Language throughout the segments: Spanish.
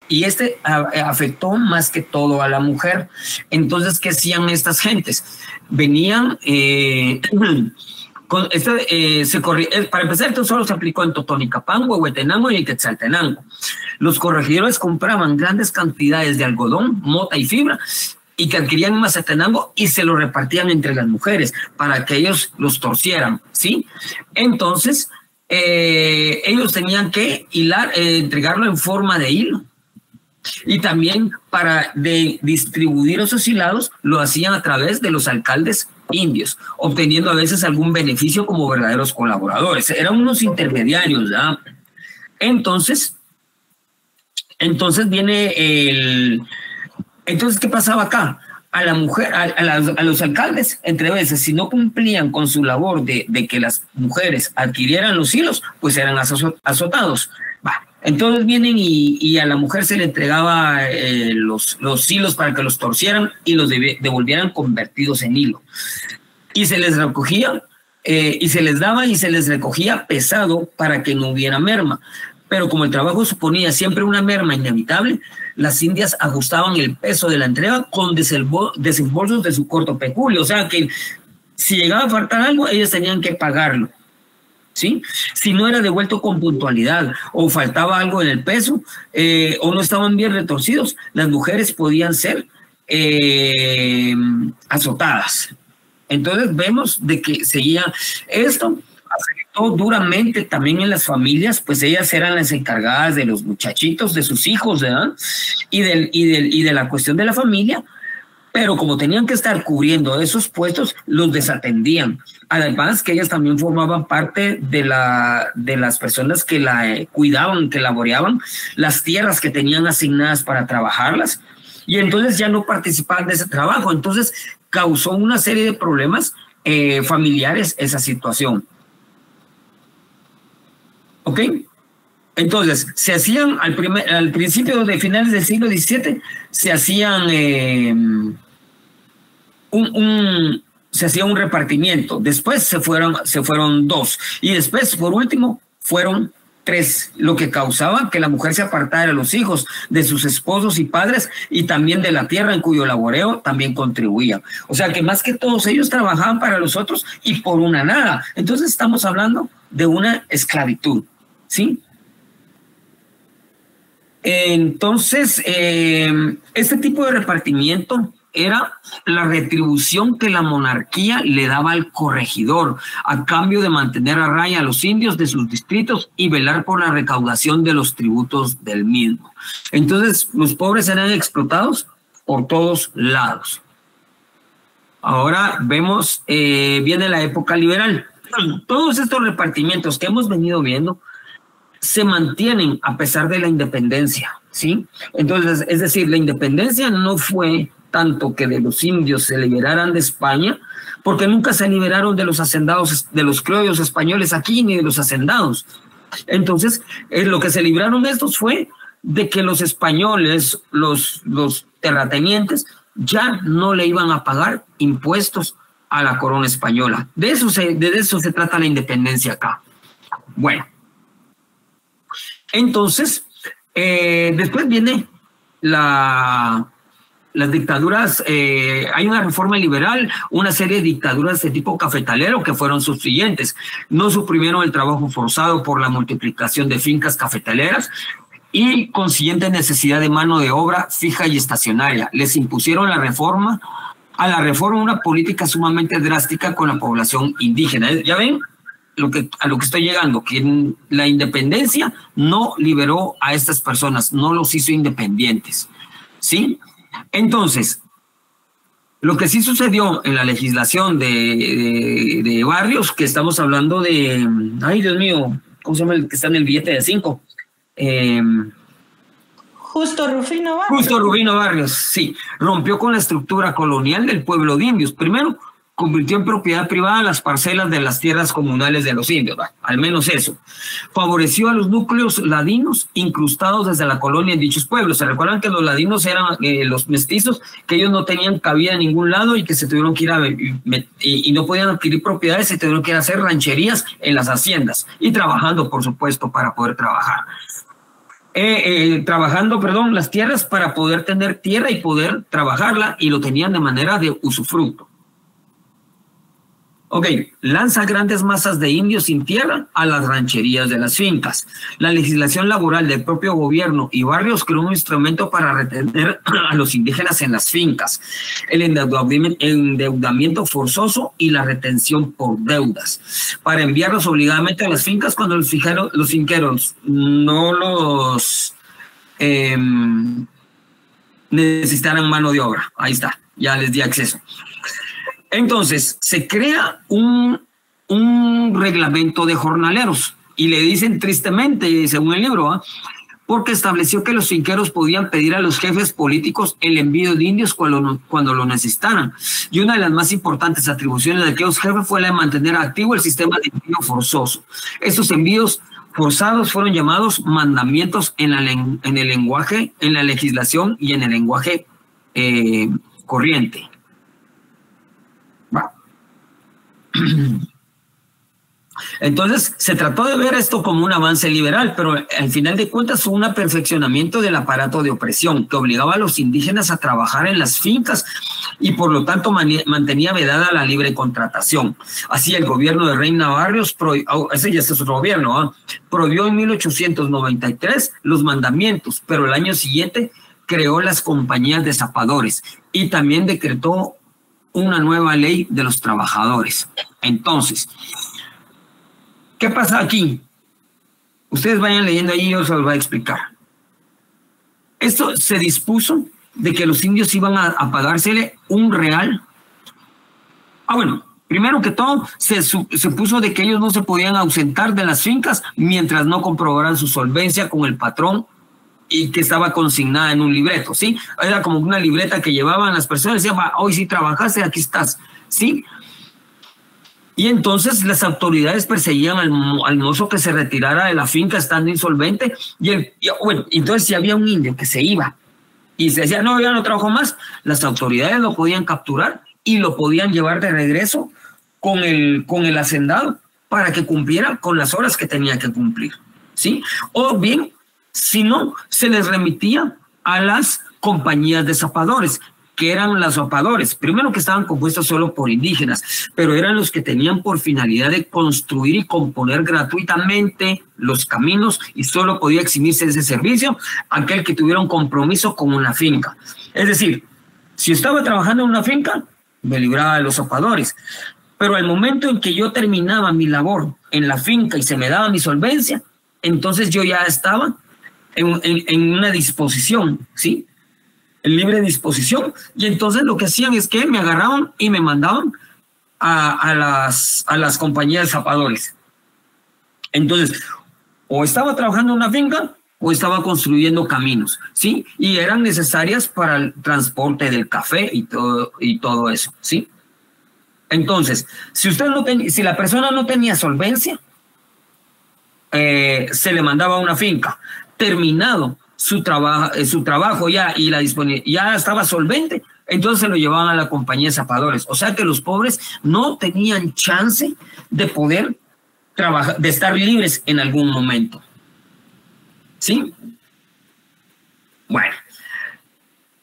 y afectó más que todo a la mujer. Entonces, ¿qué hacían estas gentes? Venían... para empezar, esto solo se aplicó en Totonicapán, Huehuetenango y en Quetzaltenango. Los corregidores compraban grandes cantidades de algodón, mota y fibra y que adquirían en Mazatenango y se lo repartían entre las mujeres para que ellos los torcieran, ¿sí? Entonces, ellos tenían que entregarlo en forma de hilo. Y también para distribuir esos hilados lo hacían a través de los alcaldes indios, obteniendo a veces algún beneficio como verdaderos colaboradores. Eran unos intermediarios, ¿verdad? Entonces viene Entonces, ¿qué pasaba acá? A la mujer, a los alcaldes, entre veces, si no cumplían con su labor de que las mujeres adquirieran los hilos, pues eran azotados. Entonces vienen y a la mujer se le entregaba los hilos para que los torcieran y los devolvieran convertidos en hilo. Y se les recogía, y se les daba y se les recogía pesado para que no hubiera merma. Pero como el trabajo suponía siempre una merma inevitable, las indias ajustaban el peso de la entrega con desembolsos de su corto peculio. O sea que si llegaba a faltar algo, ellos tenían que pagarlo, ¿sí? Si no era devuelto con puntualidad o faltaba algo en el peso o no estaban bien retorcidos, las mujeres podían ser azotadas. Entonces vemos de que seguía esto. Afectó duramente también en las familias, pues ellas eran las encargadas de los muchachitos, de sus hijos, ¿verdad? Y de la cuestión de la familia, pero como tenían que estar cubriendo esos puestos, los desatendían. Además que ellas también formaban parte de las personas que la cuidaban, que laboreaban las tierras que tenían asignadas para trabajarlas, y entonces ya no participaban de ese trabajo. Entonces causó una serie de problemas familiares esa situación. ¿Ok? Entonces, se hacían al principio de finales del siglo XVII, se hacían se hacía un repartimiento. Después se fueron 2. Y después, por último, fueron 3, lo que causaba que la mujer se apartara de los hijos, de sus esposos y padres, y también de la tierra en cuyo laboreo también contribuían. O sea que más que todos ellos trabajaban para los otros y por una nada. Entonces estamos hablando de una esclavitud, ¿sí? Entonces, este tipo de repartimiento era la retribución que la monarquía le daba al corregidor a cambio de mantener a raya a los indios de sus distritos y velar por la recaudación de los tributos del mismo. Entonces, los pobres eran explotados por todos lados. Ahora vemos, viene la época liberal. Todos estos repartimientos que hemos venido viendo se mantienen a pesar de la independencia, ¿sí? Entonces, es decir, la independencia no fue tanto que de los indios se liberaran de España, porque nunca se liberaron de los hacendados, de los criollos españoles aquí, ni de los hacendados. Entonces, lo que se libraron estos fue de que los españoles, los terratenientes, ya no le iban a pagar impuestos a la corona española. De eso se trata la independencia acá. Bueno, entonces, después viene las dictaduras. Hay una reforma liberal, una serie de dictaduras de tipo cafetalero que fueron sus siguientes. No suprimieron el trabajo forzado por la multiplicación de fincas cafetaleras y consiguiente necesidad de mano de obra fija y estacionaria. Les impusieron a la reforma una política sumamente drástica con la población indígena. ¿Ya ven a lo que estoy llegando? Que la independencia no liberó a estas personas, no los hizo independientes, ¿sí? Entonces, lo que sí sucedió en la legislación de Barrios, que estamos hablando de, ay Dios mío, ¿cómo se llama el que está en el billete de 5? Justo Rufino Barrios. Justo Rufino Barrios, sí. Rompió con la estructura colonial del pueblo de indios. Primero, convirtió en propiedad privada las parcelas de las tierras comunales de los indios, al menos eso. Favoreció a los núcleos ladinos incrustados desde la colonia en dichos pueblos. Se recuerdan que los ladinos eran los mestizos, que ellos no tenían cabida en ningún lado y que se tuvieron que ir y no podían adquirir propiedades, se tuvieron que ir a hacer rancherías en las haciendas y trabajando, por supuesto, para poder trabajar. trabajando, perdón, las tierras para poder tener tierra y poder trabajarla, y lo tenían de manera de usufructo. Ok, lanza grandes masas de indios sin tierra a las rancherías de las fincas. La legislación laboral del propio gobierno y barrios creó un instrumento para retener a los indígenas en las fincas, el endeudamiento forzoso y la retención por deudas, para enviarlos obligadamente a las fincas cuando los finqueros no los necesitaran mano de obra. Ahí está, ya les di acceso. Entonces, se crea un reglamento de jornaleros, y le dicen tristemente, según el libro, porque estableció que los finqueros podían pedir a los jefes políticos el envío de indios cuando lo necesitaran. Y una de las más importantes atribuciones de aquellos jefes fue la de mantener activo el sistema de envío forzoso. Estos envíos forzados fueron llamados mandamientos en el lenguaje, en la legislación y en el lenguaje corriente. Entonces se trató de ver esto como un avance liberal, pero al final de cuentas fue un perfeccionamiento del aparato de opresión que obligaba a los indígenas a trabajar en las fincas y por lo tanto mantenía vedada la libre contratación. Así el gobierno de Reina Barrios, ese ya es otro gobierno, prohibió en 1893 los mandamientos, pero el año siguiente creó las compañías de zapadores y también decretó una nueva ley de los trabajadores. Entonces, ¿qué pasa aquí? Ustedes vayan leyendo ahí y yo se los voy a explicar. Esto se dispuso de que los indios iban a pagársele un real. Bueno, primero que todo, se puso de que ellos no se podían ausentar de las fincas mientras no comprobaran su solvencia con el patrón y que estaba consignada en un libreto, ¿sí? Era como una libreta que llevaban las personas, decían, hoy sí trabajaste, aquí estás, ¿sí? Y entonces las autoridades perseguían al mozo que se retirara de la finca estando insolvente, bueno, entonces si había un indio que se iba y se decía, no, ya no trabajo más, las autoridades lo podían capturar y lo podían llevar de regreso con el hacendado para que cumpliera con las horas que tenía que cumplir, ¿sí? O bien, si no, se les remitía a las compañías de zapadores, que eran los zapadores, primero que estaban compuestos solo por indígenas, pero eran los que tenían por finalidad de construir y componer gratuitamente los caminos, y solo podía eximirse de ese servicio aquel que tuviera un compromiso con una finca. Es decir, si estaba trabajando en una finca, me libraba de los zapadores, pero al momento en que yo terminaba mi labor en la finca y se me daba mi solvencia, entonces yo ya estaba en una disposición, ¿sí? En libre disposición, y entonces lo que hacían es que me agarraban y me mandaban a las compañías de zapadores. Entonces, o estaba trabajando en una finca o estaba construyendo caminos, ¿sí? Y eran necesarias para el transporte del café y todo eso, ¿sí? Entonces, si la persona no tenía solvencia, se le mandaba a una finca. Terminado su trabajo ya y ya estaba solvente, entonces se lo llevaban a la compañía de zapadores. O sea que los pobres no tenían chance de poder trabajar, de estar libres en algún momento. ¿Sí? Bueno,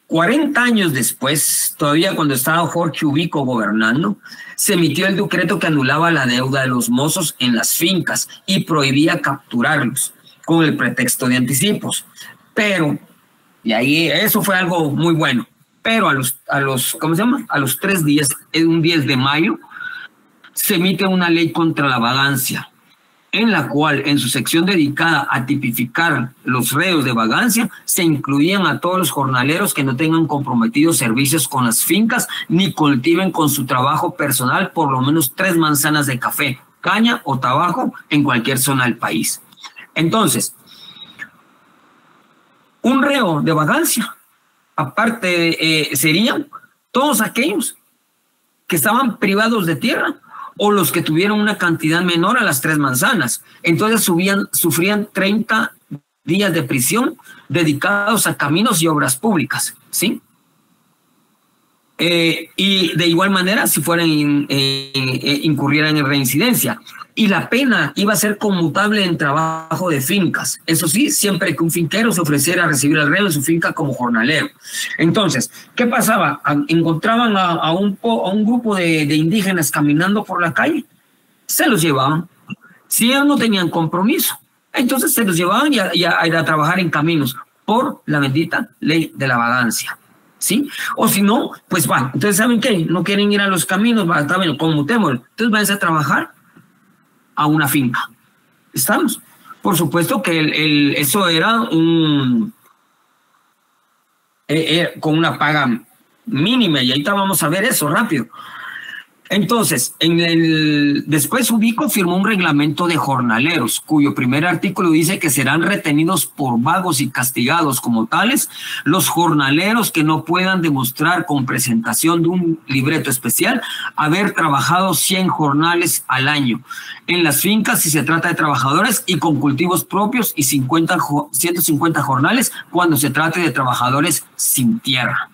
40 años después, todavía cuando estaba Jorge Ubico gobernando, se emitió el decreto que anulaba la deuda de los mozos en las fincas y prohibía capturarlos con el pretexto de anticipos. Pero, y ahí eso fue algo muy bueno, pero ¿cómo se llama? A los 3 días, un 10 de mayo, se emite una ley contra la vagancia, en la cual, en su sección dedicada a tipificar los reos de vagancia, se incluían a todos los jornaleros que no tengan comprometidos servicios con las fincas ni cultiven con su trabajo personal por lo menos 3 manzanas de café, caña o tabaco en cualquier zona del país. Entonces, un reo de vagancia, aparte, serían todos aquellos que estaban privados de tierra o los que tuvieron una cantidad menor a las 3 manzanas. Entonces sufrían 30 días de prisión dedicados a caminos y obras públicas, ¿sí? Y de igual manera, si incurrieran en reincidencia. y la pena iba a ser conmutable en trabajo de fincas. Eso sí, siempre que un finquero se ofreciera a recibir al reo en su finca como jornalero. Entonces, ¿qué pasaba? Encontraban a un grupo de indígenas caminando por la calle, se los llevaban. Si ellos no tenían compromiso, entonces se los llevaban a ir a trabajar en caminos por la bendita ley de la vagancia. ¿Sí? O si no, pues van. Entonces, ¿saben qué? No quieren ir a los caminos, está bien, conmutémoslo. Entonces, váyanse a trabajar a una finca. ¿Estamos? Por supuesto que eso era con una paga mínima, y ahorita vamos a ver eso rápido. Entonces, después Ubico firmó un reglamento de jornaleros, cuyo primer artículo dice que serán retenidos por vagos y castigados como tales los jornaleros que no puedan demostrar con presentación de un libreto especial haber trabajado 100 jornales al año en las fincas si se trata de trabajadores y con cultivos propios, y 150 jornales cuando se trate de trabajadores sin tierra.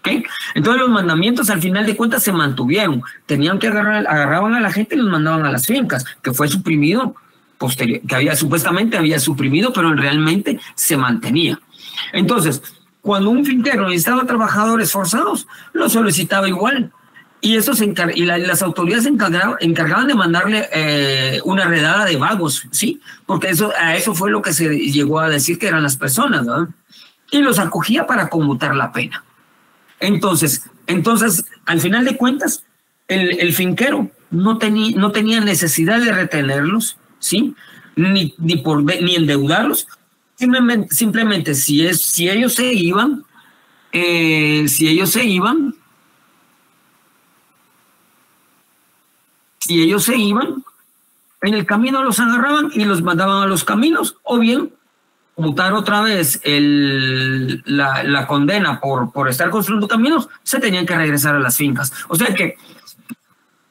¿Okay? Entonces los mandamientos al final de cuentas se mantuvieron. Tenían que agarraban a la gente y los mandaban a las fincas, que fue suprimido supuestamente había suprimido, pero realmente se mantenía. Entonces, cuando un finquero necesitaba trabajadores forzados, los solicitaba igual. Y las autoridades se encargaban de mandarle una redada de vagos, ¿sí? Porque a eso fue lo que se llegó a decir que eran las personas, ¿no? Y los acogía para conmutar la pena. Entonces, al final de cuentas, el finquero no tenía necesidad de retenerlos, ¿sí? Ni endeudarlos. Simplemente si ellos se iban, en el camino los agarraban y los mandaban a los caminos, o bien mutar otra vez la condena por estar construyendo caminos, se tenían que regresar a las fincas. O sea que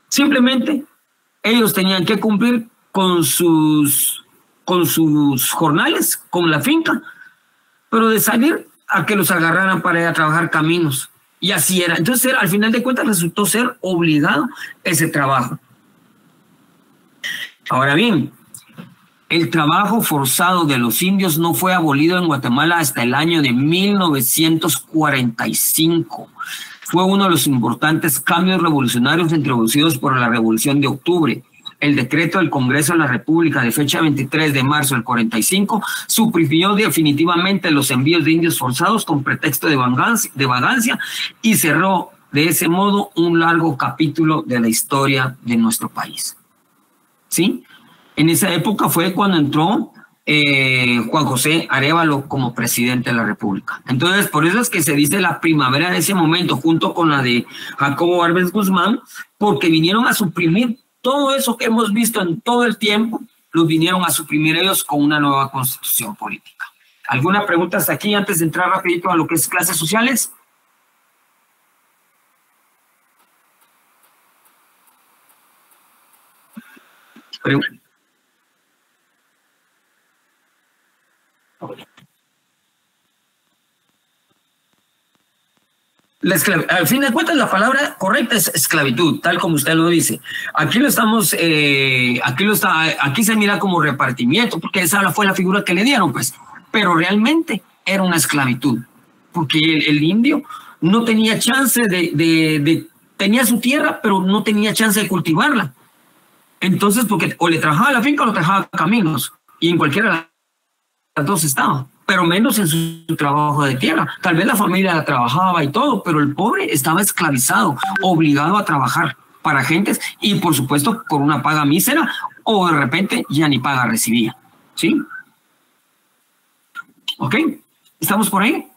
simplemente ellos tenían que cumplir con sus jornales, con la finca, pero de salir a que los agarraran para ir a trabajar caminos. Y así era. Entonces, al final de cuentas, resultó ser obligado ese trabajo. Ahora bien, el trabajo forzado de los indios no fue abolido en Guatemala hasta el año de 1945. Fue uno de los importantes cambios revolucionarios introducidos por la Revolución de Octubre. El decreto del Congreso de la República de fecha 23 de marzo del 45 suprimió definitivamente los envíos de indios forzados con pretexto de vagancia y cerró de ese modo un largo capítulo de la historia de nuestro país. ¿Sí? En esa época fue cuando entró Juan José Arévalo como presidente de la República. Entonces, por eso es que se dice la primavera de ese momento, junto con la de Jacobo Arbenz Guzmán, porque vinieron a suprimir todo eso que hemos visto en todo el tiempo, los vinieron a suprimir ellos con una nueva constitución política. ¿Alguna pregunta hasta aquí antes de entrar rapidito a lo que es clases sociales? Al fin de cuentas, la palabra correcta es esclavitud, tal como usted lo dice. Aquí aquí se mira como repartimiento, porque esa fue la figura que le dieron, pues. Pero realmente era una esclavitud, porque el indio no tenía chance tenía su tierra, pero no tenía chance de cultivarla. Entonces, porque o le trabajaba la finca o le trabajaba caminos, y en cualquiera de las dos estaba, pero menos en su trabajo de tierra. Tal vez la familia la trabajaba y todo, pero el pobre estaba esclavizado, obligado a trabajar para gentes y, por supuesto, por una paga mísera, o de repente ya ni paga recibía. ¿Sí? ¿Ok? ¿Estamos por ahí?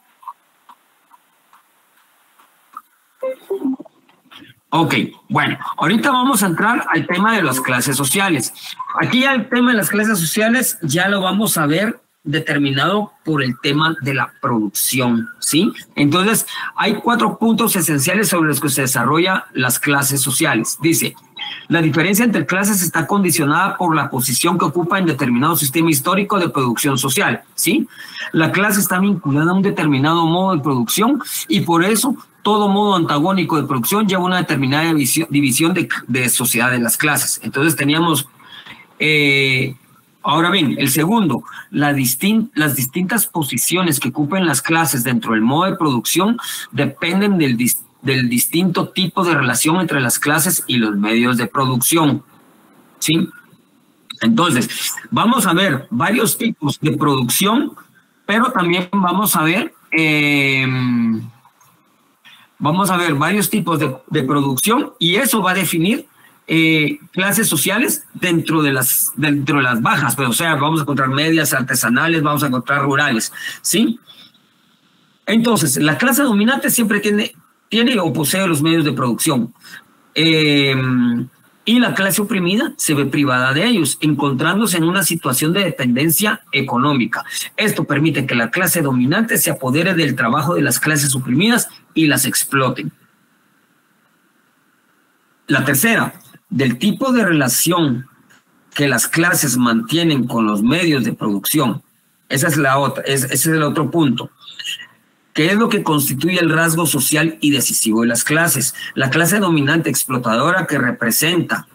Ok, bueno, ahorita vamos a entrar al tema de las clases sociales. Aquí ya el tema de las clases sociales ya lo vamos a ver determinado por el tema de la producción, ¿sí? Entonces, hay 4 puntos esenciales sobre los que se desarrollan las clases sociales. Dice, la diferencia entre clases está condicionada por la posición que ocupa en determinado sistema histórico de producción social, ¿sí? La clase está vinculada a un determinado modo de producción y por eso todo modo antagónico de producción lleva una determinada división de sociedad de las clases. Entonces teníamos Ahora bien, el segundo, las distintas posiciones que ocupen las clases dentro del modo de producción dependen del distinto tipo de relación entre las clases y los medios de producción, ¿sí? Entonces, vamos a ver varios tipos de producción, pero también vamos a ver varios tipos de producción, y eso va a definir clases sociales dentro de las bajas, pero, o sea, vamos a encontrar medias, artesanales, vamos a encontrar rurales, ¿sí? Entonces, la clase dominante siempre tiene o posee los medios de producción, y la clase oprimida se ve privada de ellos, encontrándose en una situación de dependencia económica. Esto permite que la clase dominante se apodere del trabajo de las clases oprimidas y las exploten. La tercera, del tipo de relación que las clases mantienen con los medios de producción. Esa es la otra, ese es el otro punto. ¿Qué es lo que constituye el rasgo social y decisivo de las clases? La clase dominante explotadora, que representa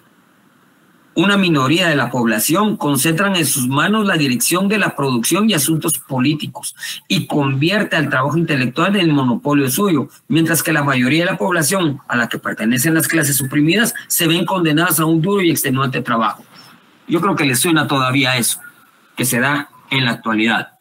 una minoría de la población, concentran en sus manos la dirección de la producción y asuntos políticos y convierte al trabajo intelectual en el monopolio suyo, mientras que la mayoría de la población a la que pertenecen las clases oprimidas se ven condenadas a un duro y extenuante trabajo. Yo creo que les suena todavía eso, que se da en la actualidad.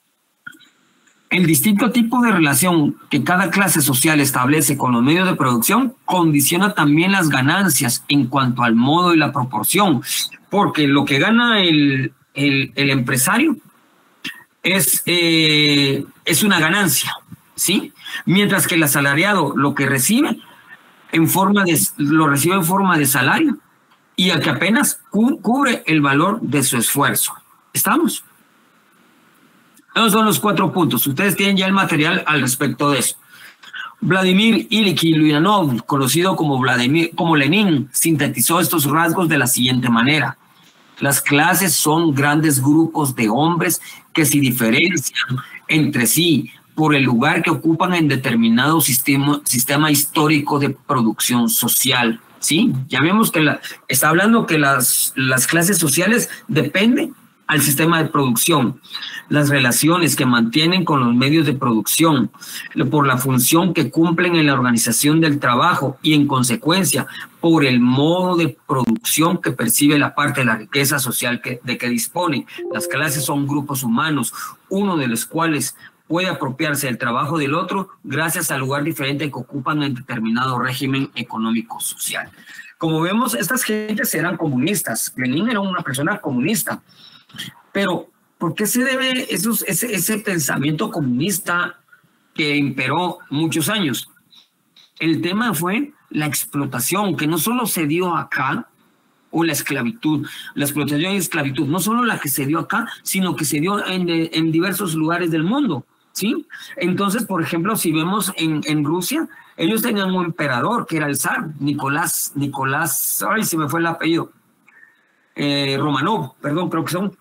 El distinto tipo de relación que cada clase social establece con los medios de producción condiciona también las ganancias en cuanto al modo y la proporción, porque lo que gana el empresario es una ganancia, ¿sí? Mientras que el asalariado lo que recibe lo recibe en forma de salario, y a que apenas cubre el valor de su esfuerzo. ¿Estamos? Esos son los 4 puntos. Ustedes tienen ya el material al respecto de eso. Vladimir Ilich Ulyanov, conocido como Lenin, sintetizó estos rasgos de la siguiente manera. Las clases son grandes grupos de hombres que se diferencian entre sí por el lugar que ocupan en determinado sistema histórico de producción social. ¿Sí? Ya vemos que está hablando que las clases sociales dependen al sistema de producción, las relaciones que mantienen con los medios de producción, por la función que cumplen en la organización del trabajo y, en consecuencia, por el modo de producción que percibe la parte de la riqueza social de que dispone. Las clases son grupos humanos, uno de los cuales puede apropiarse del trabajo del otro gracias al lugar diferente que ocupan en determinado régimen económico-social. Como vemos, estas gentes eran comunistas. Lenin era una persona comunista. Pero, ¿por qué se debe ese pensamiento comunista que imperó muchos años? El tema fue la explotación, que no solo se dio acá, o la esclavitud, la explotación y esclavitud, no solo la que se dio acá, sino que se dio en diversos lugares del mundo, ¿sí? Entonces, por ejemplo, si vemos en Rusia, ellos tenían un emperador que era el zar, Nicolás, ay, se me fue el apellido, Romanov, perdón, creo que son.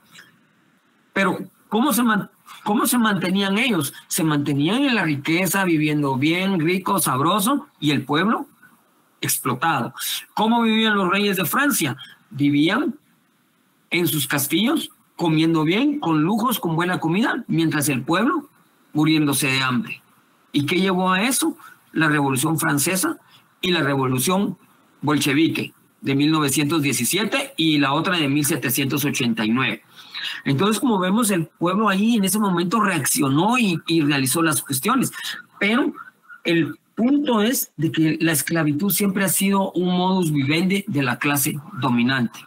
Pero, ¿cómo se mantenían ellos? Se mantenían en la riqueza, viviendo bien, rico, sabroso, y el pueblo explotado. ¿Cómo vivían los reyes de Francia? Vivían en sus castillos, comiendo bien, con lujos, con buena comida, mientras el pueblo muriéndose de hambre. ¿Y qué llevó a eso? La Revolución Francesa y la Revolución Bolchevique de 1917 y la otra de 1789. Entonces, como vemos, el pueblo ahí en ese momento reaccionó y realizó las cuestiones. Pero el punto es de que la esclavitud siempre ha sido un modus vivendi de la clase dominante.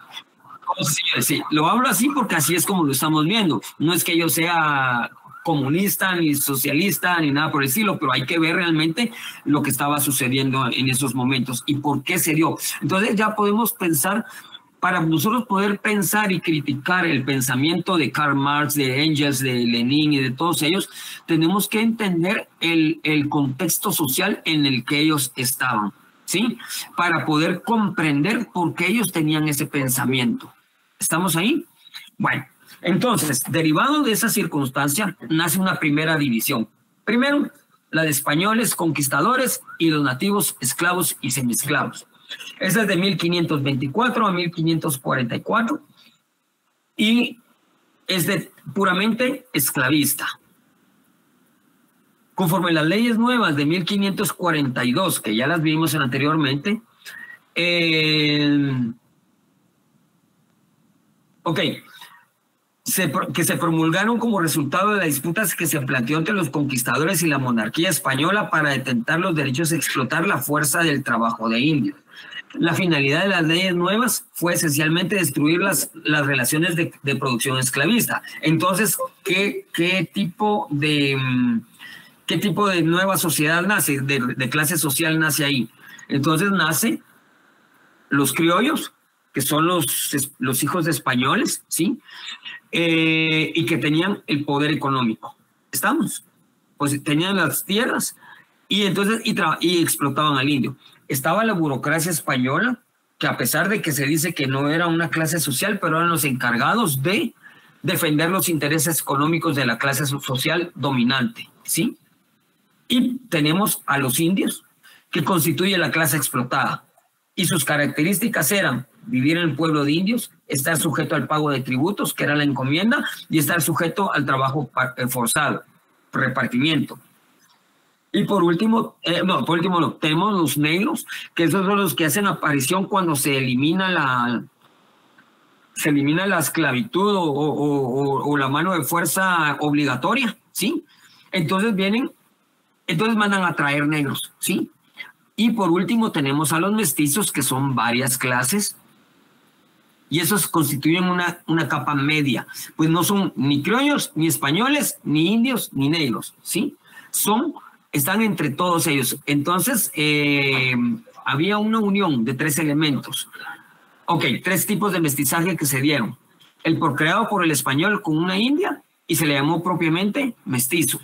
Sí, lo hablo así porque así es como lo estamos viendo. No es que yo sea comunista, ni socialista, ni nada por el estilo, pero hay que ver realmente lo que estaba sucediendo en esos momentos y por qué se dio. Entonces ya podemos pensar, para nosotros poder pensar y criticar el pensamiento de Karl Marx, de Engels, de Lenin y de todos ellos, tenemos que entender el contexto social en el que ellos estaban, ¿sí? Para poder comprender por qué ellos tenían ese pensamiento. ¿Estamos ahí? Bueno, entonces, derivado de esa circunstancia, nace una primera división. Primero, la de españoles conquistadores y los nativos esclavos y semiesclavos. Esa es de 1524 a 1544. y es puramente esclavista. Conforme las leyes nuevas de 1542, que ya las vimos anteriormente, que se promulgaron como resultado de las disputas que se planteó entre los conquistadores y la monarquía española para detentar los derechos de explotar la fuerza del trabajo de indios. La finalidad de las leyes nuevas fue esencialmente destruir las relaciones de producción esclavista. Entonces, ¿qué tipo de nueva sociedad nace, de clase social nace ahí? Entonces nace los criollos, que son los hijos de españoles, ¿sí? Y que tenían el poder económico. ¿Estamos? Pues tenían las tierras y entonces y explotaban al indio. Estaba la burocracia española, que a pesar de que se dice que no era una clase social, pero eran los encargados de defender los intereses económicos de la clase social dominante, ¿sí? Y tenemos a los indios, que constituye la clase explotada. Y sus características eran vivir en el pueblo de indios, estar sujeto al pago de tributos, que era la encomienda, y estar sujeto al trabajo forzado, repartimiento. Y por último, tenemos los negros, que esos son los que hacen aparición cuando se elimina la esclavitud o la mano de fuerza obligatoria, ¿sí? Entonces mandan a traer negros, ¿sí? Y por último tenemos a los mestizos, que son varias clases, y esos constituyen una capa media. Pues no son ni criollos, ni españoles, ni indios, ni negros, ¿sí? Están entre todos ellos. Entonces, había una unión de 3 elementos. 3 tipos de mestizaje que se dieron. El procreado por el español con una india, y se le llamó propiamente mestizo.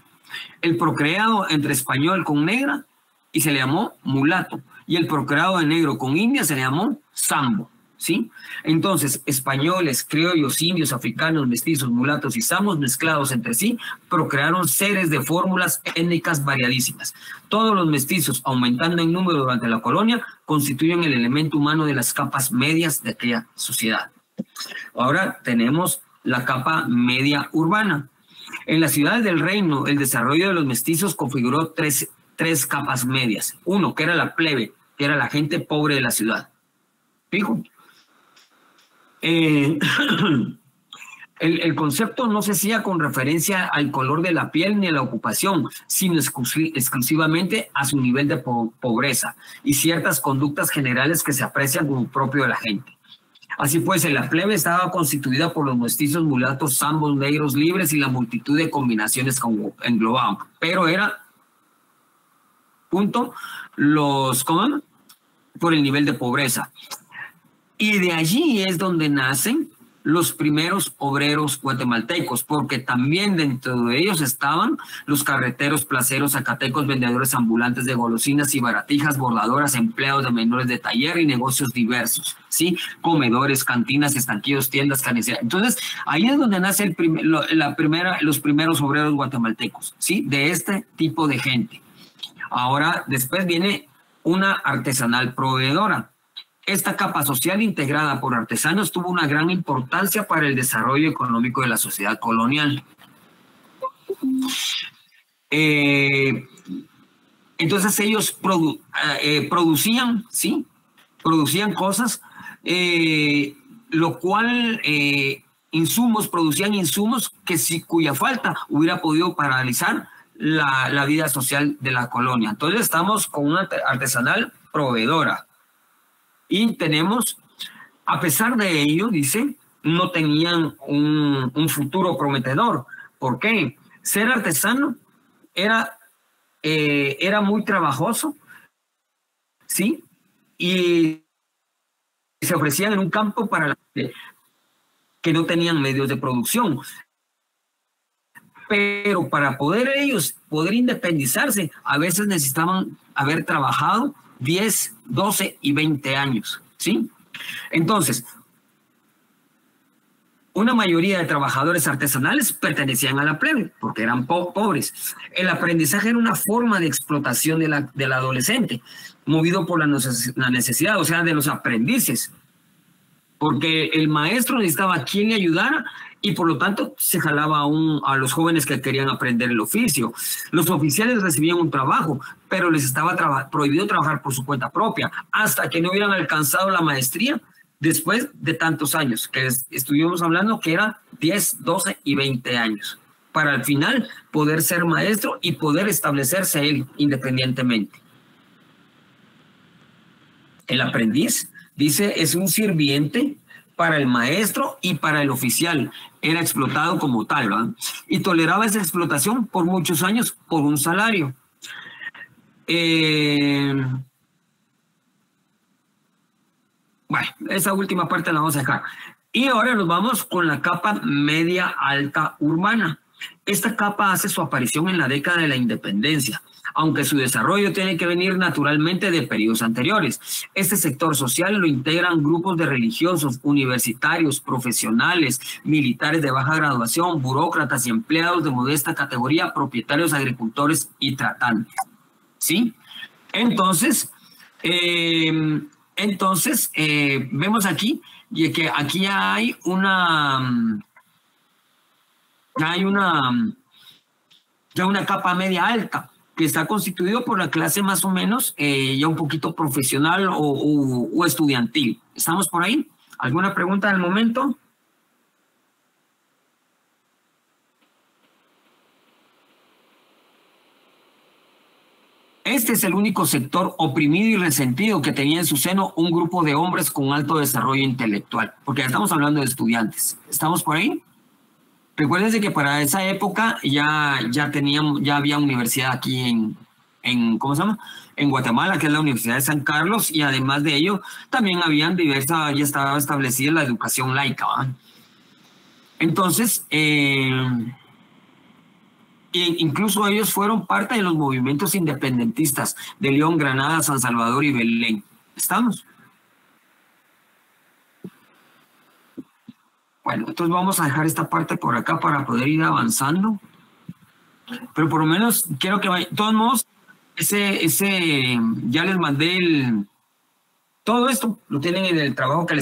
El procreado entre español con negra, y se le llamó mulato. Y el procreado de negro con india se le llamó sambo, ¿sí? Entonces, españoles, criollos, indios, africanos, mestizos, mulatos y zambos mezclados entre sí procrearon seres de fórmulas étnicas variadísimas. Todos los mestizos, aumentando en número durante la colonia, constituyen el elemento humano de las capas medias de aquella sociedad. Ahora tenemos la capa media urbana. En las ciudades del reino, el desarrollo de los mestizos configuró tres capas medias. Uno, que era la plebe, que era la gente pobre de la ciudad. Fijo. El concepto no se hacía con referencia al color de la piel ni a la ocupación, sino exclusivamente a su nivel de pobreza y ciertas conductas generales que se aprecian como propio de la gente. Así pues, la plebe estaba constituida por los mestizos, mulatos, zambos, negros, libres y la multitud de combinaciones que englobaban. Pero era, por el nivel de pobreza. Y de allí es donde nacen los primeros obreros guatemaltecos, porque también dentro de ellos estaban los carreteros, placeros, zacatecos, vendedores ambulantes de golosinas y baratijas, bordadoras, empleados de menores de taller y negocios diversos, ¿sí? Comedores, cantinas, estanquillos, tiendas, carnicerías. Entonces, ahí es donde nacen los primeros obreros guatemaltecos, ¿sí? De este tipo de gente. Ahora, después viene una artesanal proveedora. Esta capa social integrada por artesanos tuvo una gran importancia para el desarrollo económico de la sociedad colonial. Entonces ellos producían, ¿sí? Producían cosas, lo cual producían insumos cuya falta hubiera podido paralizar la vida social de la colonia. Entonces estamos con una artesanal proveedora. Y tenemos, a pesar de ello, dice, no tenían un futuro prometedor. ¿Por qué? Ser artesano era muy trabajoso, ¿sí? Y se ofrecían en un campo para que no tenían medios de producción. Pero para ellos poder independizarse, a veces necesitaban haber trabajado 10, 12 y 20 años, ¿sí? Entonces, una mayoría de trabajadores artesanales pertenecían a la plebe, porque eran pobres. El aprendizaje era una forma de explotación del adolescente, movido por la necesidad, o sea, de los aprendices. porque el maestro necesitaba a quien le ayudara y por lo tanto se jalaba a los jóvenes que querían aprender el oficio. Los oficiales recibían un trabajo, pero les estaba prohibido trabajar por su cuenta propia hasta que no hubieran alcanzado la maestría después de tantos años, que estuvimos hablando que era 10, 12 y 20 años, para al final poder ser maestro y poder establecerse él independientemente. El aprendiz, dice, es un sirviente para el maestro y para el oficial. Era explotado como tal, ¿verdad? Y toleraba esa explotación por muchos años por un salario. Bueno, esa última parte la vamos a dejar. Y ahora nos vamos con la capa media alta urbana. Esta capa hace su aparición en la década de la independencia, aunque su desarrollo tiene que venir naturalmente de periodos anteriores. Este sector social lo integran grupos de religiosos, universitarios, profesionales, militares de baja graduación, burócratas y empleados de modesta categoría, propietarios, agricultores y tratantes. ¿Sí? Entonces, vemos aquí que aquí hay una capa media alta que está constituido por la clase más o menos ya un poquito profesional o estudiantil. ¿Estamos por ahí? ¿Alguna pregunta al momento? Este es el único sector oprimido y resentido que tenía en su seno un grupo de hombres con alto desarrollo intelectual, porque ya estamos hablando de estudiantes. ¿Estamos por ahí? Recuérdense que para esa época ya había universidad aquí ¿cómo se llama? En Guatemala, que es la Universidad de San Carlos, y además de ello también ya estaba establecida la educación laica, ¿verdad? Entonces, incluso ellos fueron parte de los movimientos independentistas de León, Granada, San Salvador y Belén. ¿Estamos? Bueno, entonces vamos a dejar esta parte por acá para poder ir avanzando. Pero por lo menos quiero que vayan. De todos modos, ya les mandé todo esto, lo tienen en el trabajo que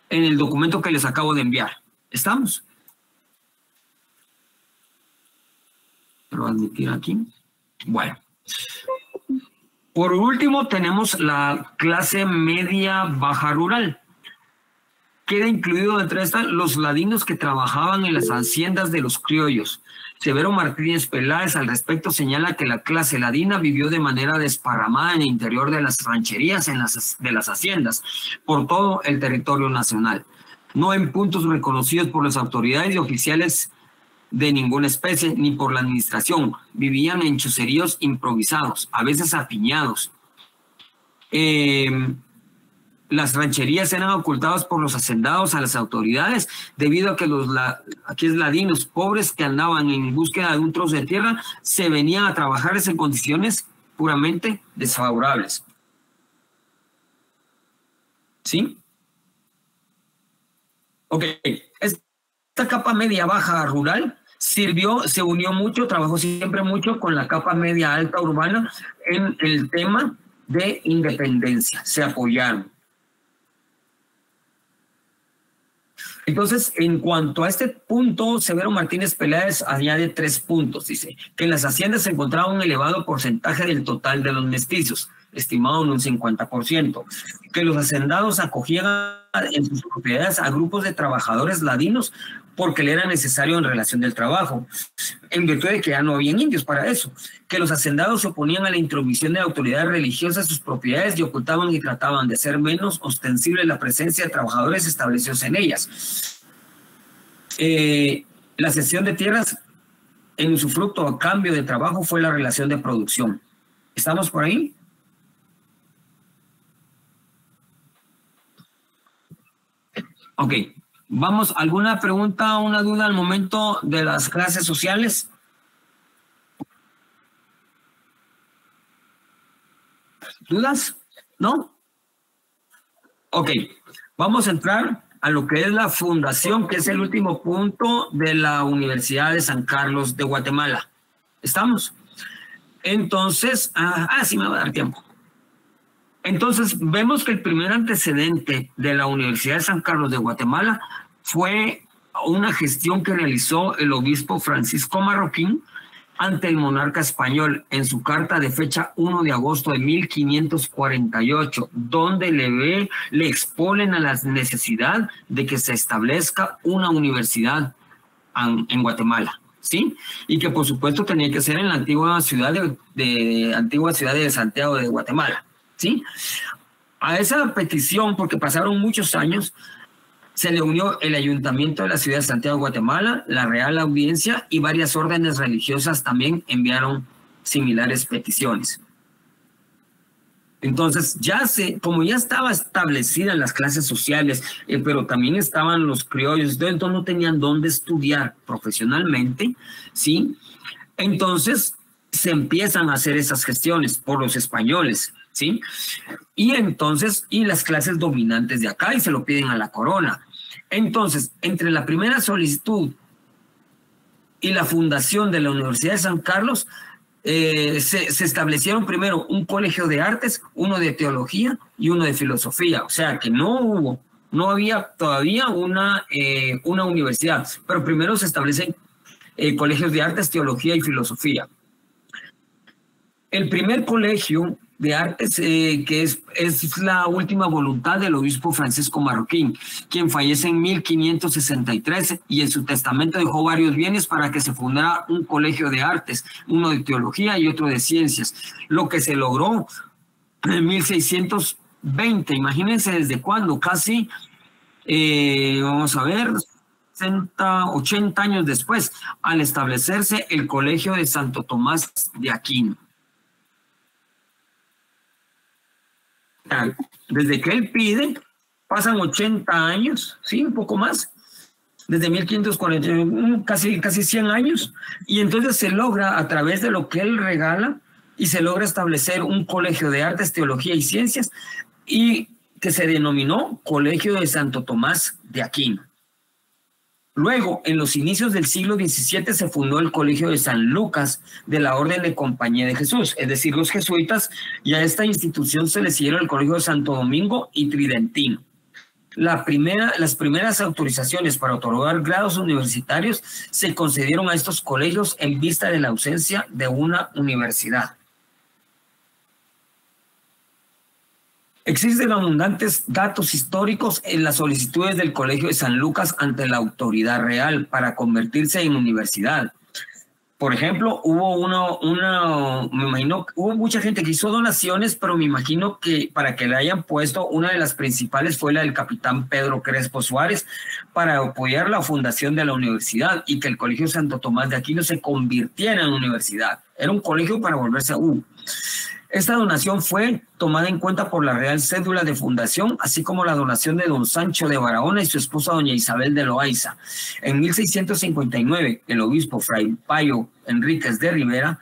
en el documento que les acabo de enviar. ¿Estamos? Lo voy a admitir aquí. Bueno. Por último, tenemos la clase media baja rural. Queda incluido entre estas los ladinos que trabajaban en las haciendas de los criollos. Severo Martínez Peláez al respecto señala que la clase ladina vivió de manera desparramada en el interior de las rancherías de las haciendas, por todo el territorio nacional, no en puntos reconocidos por las autoridades y oficiales de ninguna especie, ni por la administración. Vivían en choceríos improvisados, a veces apiñados. Las rancherías eran ocultadas por los hacendados a las autoridades debido a que los ladinos pobres que andaban en búsqueda de un trozo de tierra se venían a trabajar en condiciones puramente desfavorables. ¿Sí? Ok. Esta capa media baja rural se unió mucho, trabajó siempre mucho con la capa media alta urbana en el tema de independencia. Se apoyaron. Entonces, en cuanto a este punto, Severo Martínez Peláez añade 3 puntos. Dice que en las haciendas se encontraba un elevado porcentaje del total de los mestizos, estimado en un 50%, que los hacendados acogían en sus propiedades a grupos de trabajadores ladinos porque le era necesario en relación del trabajo, en virtud de que ya no habían indios para eso, que los hacendados se oponían a la intromisión de autoridades religiosas en sus propiedades y ocultaban y trataban de hacer menos ostensible la presencia de trabajadores establecidos en ellas. La cesión de tierras en usufructo a cambio de trabajo fue la relación de producción. ¿Estamos por ahí? Ok. Vamos, ¿alguna pregunta o una duda al momento de las clases sociales? ¿Dudas? ¿No? Ok, vamos a entrar a lo que es la fundación, que es el último punto de la Universidad de San Carlos de Guatemala. ¿Estamos? Entonces, sí me va a dar tiempo. Entonces, vemos que el primer antecedente de la Universidad de San Carlos de Guatemala fue una gestión que realizó el obispo Francisco Marroquín ante el monarca español en su carta de fecha 1 de agosto de 1548, donde le exponen a la necesidad de que se establezca una universidad en Guatemala, ¿sí? Y que por supuesto tenía que ser en la antigua ciudad de Santiago de Guatemala, ¿sí? A esa petición, porque pasaron muchos años, se le unió el Ayuntamiento de la ciudad de Santiago de Guatemala, la Real Audiencia y varias órdenes religiosas también enviaron similares peticiones. Entonces, como ya estaba establecida en las clases sociales, pero también estaban los criollos, entonces no tenían dónde estudiar profesionalmente, ¿sí? Entonces, se empiezan a hacer esas gestiones por los españoles, ¿sí? Y entonces, las clases dominantes de acá, y se lo piden a la corona. Entonces, entre la primera solicitud y la fundación de la Universidad de San Carlos, se establecieron primero un colegio de artes, uno de teología y uno de filosofía. O sea que no había todavía una universidad, pero primero se establecen colegios de artes, teología y filosofía. El primer colegio de artes, que es la última voluntad del obispo Francisco Marroquín, quien fallece en 1563 y en su testamento dejó varios bienes para que se fundara un colegio de artes, uno de teología y otro de ciencias, lo que se logró en 1620. Imagínense desde cuándo, casi, vamos a ver, 80 años después, al establecerse el colegio de Santo Tomás de Aquino. Desde que él pide, pasan 80 años, sí, un poco más, desde 1541, casi 100 años, y entonces se logra, a través de lo que él regala, y se logra establecer un colegio de artes, teología y ciencias, y que se denominó Colegio de Santo Tomás de Aquino. Luego, en los inicios del siglo XVII, se fundó el Colegio de San Lucas de la Orden de Compañía de Jesús, es decir, los jesuitas, y a esta institución se le siguieron el Colegio de Santo Domingo y Tridentino. Las primeras autorizaciones para otorgar grados universitarios se concedieron a estos colegios en vista de la ausencia de una universidad. Existen abundantes datos históricos en las solicitudes del Colegio de San Lucas ante la autoridad real para convertirse en universidad. Por ejemplo, hubo mucha gente que hizo donaciones, pero me imagino que para que le hayan puesto, una de las principales fue la del capitán Pedro Crespo Suárez, para apoyar la fundación de la universidad y que el Colegio Santo Tomás de Aquino se convirtiera en universidad. Era un colegio para volverse Esta donación fue tomada en cuenta por la Real Cédula de Fundación, así como la donación de don Sancho de Barahona y su esposa doña Isabel de Loaiza. En 1659, el obispo Fray Payo Enríquez de Rivera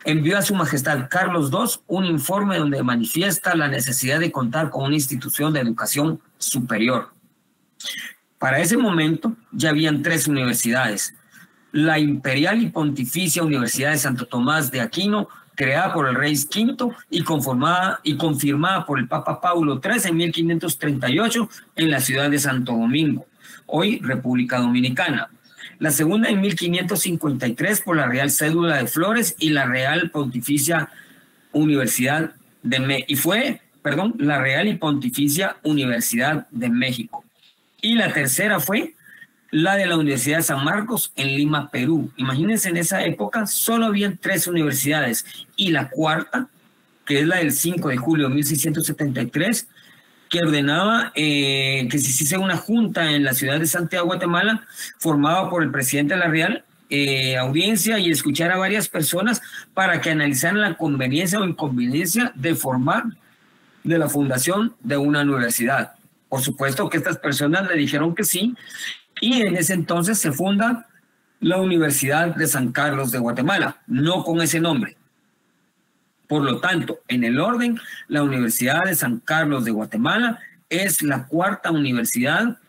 envió a su majestad Carlos II un informe donde manifiesta la necesidad de contar con una institución de educación superior. Para ese momento ya habían 3 universidades: la Imperial y Pontificia Universidad de Santo Tomás de Aquino, creada por el rey V y confirmada por el Papa Paulo III en 1538 en la ciudad de Santo Domingo, hoy República Dominicana. La segunda en 1553 por la Real Cédula de Flores y la Real Pontificia Universidad la Real y Pontificia Universidad de México. Y la tercera fue la de la Universidad de San Marcos en Lima, Perú. Imagínense, en esa época solo habían 3 universidades, y la cuarta, que es la del 5 de julio de 1673, que ordenaba que se hiciese una junta en la ciudad de Santiago, Guatemala, formada por el presidente de la Real Audiencia, y escuchar a varias personas para que analizaran la conveniencia o inconveniencia de la fundación de una universidad. Por supuesto que estas personas le dijeron que sí, y en ese entonces se funda la Universidad de San Carlos de Guatemala, no con ese nombre. Por lo tanto, en el orden, la Universidad de San Carlos de Guatemala es la 4ª universidad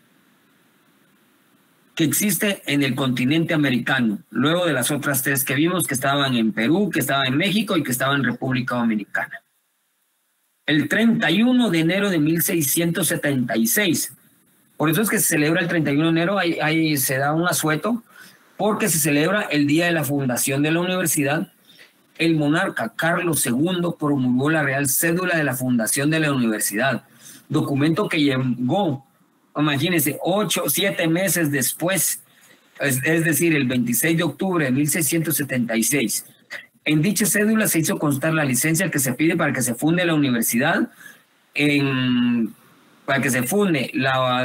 que existe en el continente americano, luego de las otras 3 que vimos, que estaban en Perú, que estaban en México y que estaban en República Dominicana. el 31 de enero de 1676. Por eso es que se celebra el 31 de enero, ahí se da un asueto, porque se celebra el día de la fundación de la universidad. El monarca Carlos II promulgó la Real Cédula de la fundación de la universidad, documento que llegó, imagínense, 7 meses después, es decir, el 26 de octubre de 1676. En dicha cédula se hizo constar la licencia que se pide para que se funde la universidad, para que se funde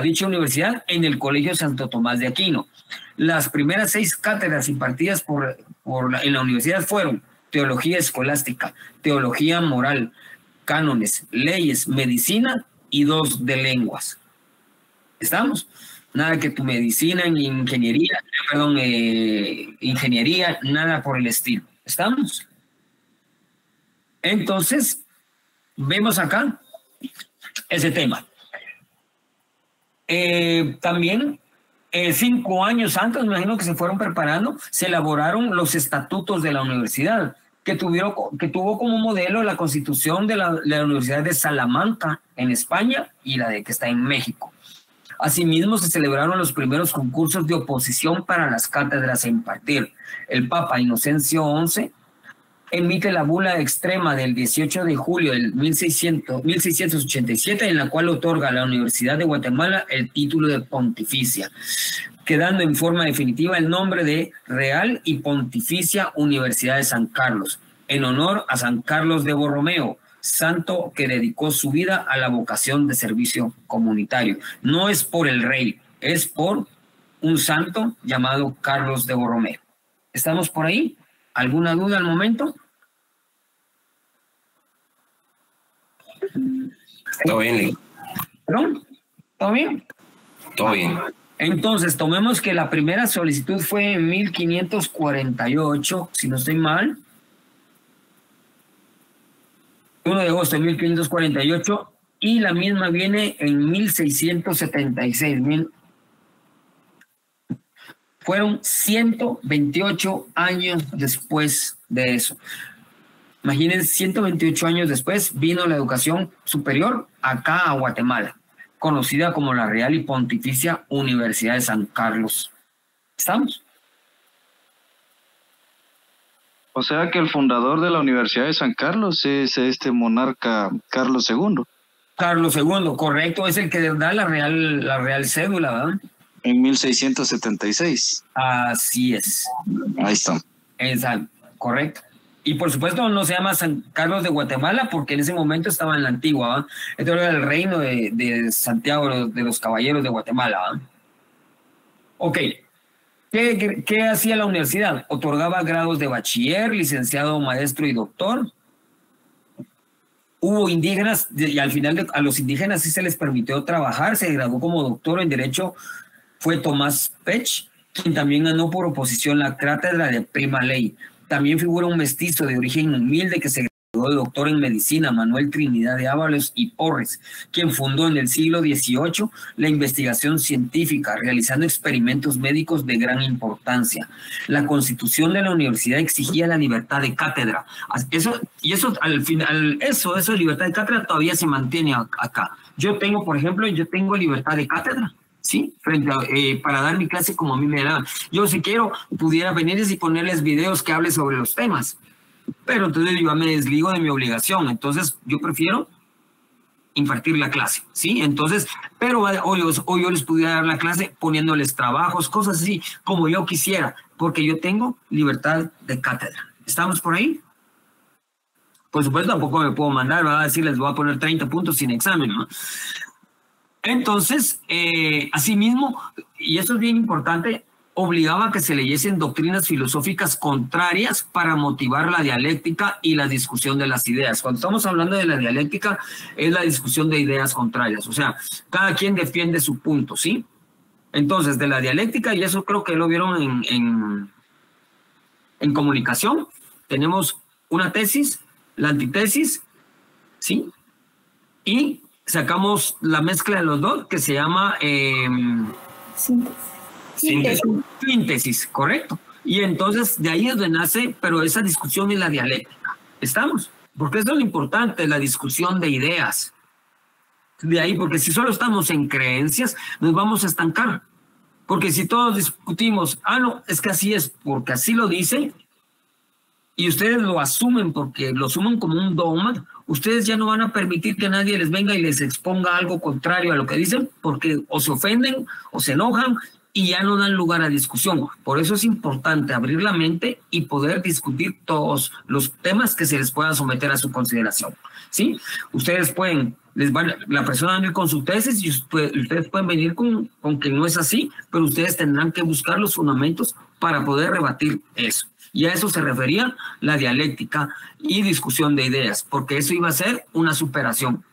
dicha universidad en el Colegio Santo Tomás de Aquino. Las primeras 6 cátedras impartidas en la universidad fueron teología escolástica, teología moral, cánones, leyes, medicina y 2 de lenguas. ¿Estamos? Nada que tu medicina, ingeniería, nada por el estilo. ¿Estamos? Entonces, vemos acá ese tema. También 5 años antes, me imagino que se fueron preparando, se elaboraron los estatutos de la universidad, que tuvo como modelo la constitución de la Universidad de Salamanca en España y la de que está en México. Asimismo, se celebraron los primeros concursos de oposición para las cátedras a impartir. El Papa Inocencio XI emite la bula extrema del 18 de julio del 1687, en la cual otorga a la Universidad de Guatemala el título de pontificia, quedando en forma definitiva el nombre de Real y Pontificia Universidad de San Carlos, en honor a San Carlos de Borromeo, santo que dedicó su vida a la vocación de servicio comunitario. No es por el rey, es por un santo llamado Carlos de Borromeo. ¿Estamos por ahí? ¿Alguna duda al momento? Todo bien, Lee. ¿Perdón? ¿Todo bien? Todo bien. Entonces, tomemos que la primera solicitud fue en 1548, si no estoy mal. 1 de agosto de 1548, y la misma viene en 1676. Fueron 128 años después de eso. Imagínense, 128 años después vino la educación superior acá a Guatemala, conocida como la Real y Pontificia Universidad de San Carlos. ¿Estamos? O sea que el fundador de la Universidad de San Carlos es este monarca Carlos II. Carlos II, correcto, es el que da la real cédula, ¿verdad? En 1676. Así es. Ahí está. Exacto, correcto. Y por supuesto no se llama San Carlos de Guatemala porque en ese momento estaba en la antigua, ¿verdad? Esto era el reino de Santiago de los Caballeros de Guatemala, ¿verdad? Ok. ¿Qué hacía la universidad? Otorgaba grados de bachiller, licenciado, maestro y doctor. Hubo indígenas y al final a los indígenas sí se les permitió trabajar. Se graduó como doctor en Derecho. Fue Tomás Pech, quien también ganó por oposición la cátedra de Prima Ley. También figura un mestizo de origen humilde que se graduó de doctor en medicina, Manuel Trinidad de Ábalos y Porres, quien fundó en el siglo XVIII la investigación científica, realizando experimentos médicos de gran importancia. La constitución de la universidad exigía la libertad de cátedra. Eso al final, eso de libertad de cátedra todavía se mantiene acá. Yo tengo, por ejemplo, libertad de cátedra. ¿Sí? Para dar mi clase como a mí me da. Yo si quiero pudiera venirles y ponerles videos que hable sobre los temas, pero entonces yo me desligo de mi obligación, entonces yo prefiero impartir la clase, ¿sí? Entonces, pero hoy yo les pudiera dar la clase poniéndoles trabajos, cosas así, como yo quisiera, porque yo tengo libertad de cátedra. ¿Estamos por ahí? Por supuesto, tampoco me puedo mandar, ¿verdad? Decir, les voy a poner 30 puntos sin examen, ¿no? Entonces, asimismo, y esto es bien importante, obligaba a que se leyesen doctrinas filosóficas contrarias para motivar la dialéctica y la discusión de las ideas. Cuando estamos hablando de la dialéctica, es la discusión de ideas contrarias. O sea, cada quien defiende su punto, ¿sí? Entonces, de la dialéctica, y eso creo que lo vieron en comunicación, tenemos una tesis, la antítesis, ¿sí? Y sacamos la mezcla de los dos, que se llama síntesis, correcto. Y entonces de ahí es donde nace, pero esa discusión es la dialéctica. ¿Estamos? Porque eso es lo importante, la discusión de ideas. De ahí, porque si solo estamos en creencias, nos vamos a estancar. Porque si todos discutimos, no, es que así es, porque así lo dice, y ustedes lo asumen porque lo asumen como un dogma, ustedes ya no van a permitir que nadie les venga y les exponga algo contrario a lo que dicen, porque o se ofenden o se enojan y ya no dan lugar a discusión. Por eso es importante abrir la mente y poder discutir todos los temas que se les puedan someter a su consideración, ¿sí? Ustedes pueden, la persona va a venir con su tesis y ustedes pueden venir con que no es así, pero ustedes tendrán que buscar los fundamentos para poder rebatir eso. Y a eso se refería la dialéctica y discusión de ideas, porque eso iba a ser una superación.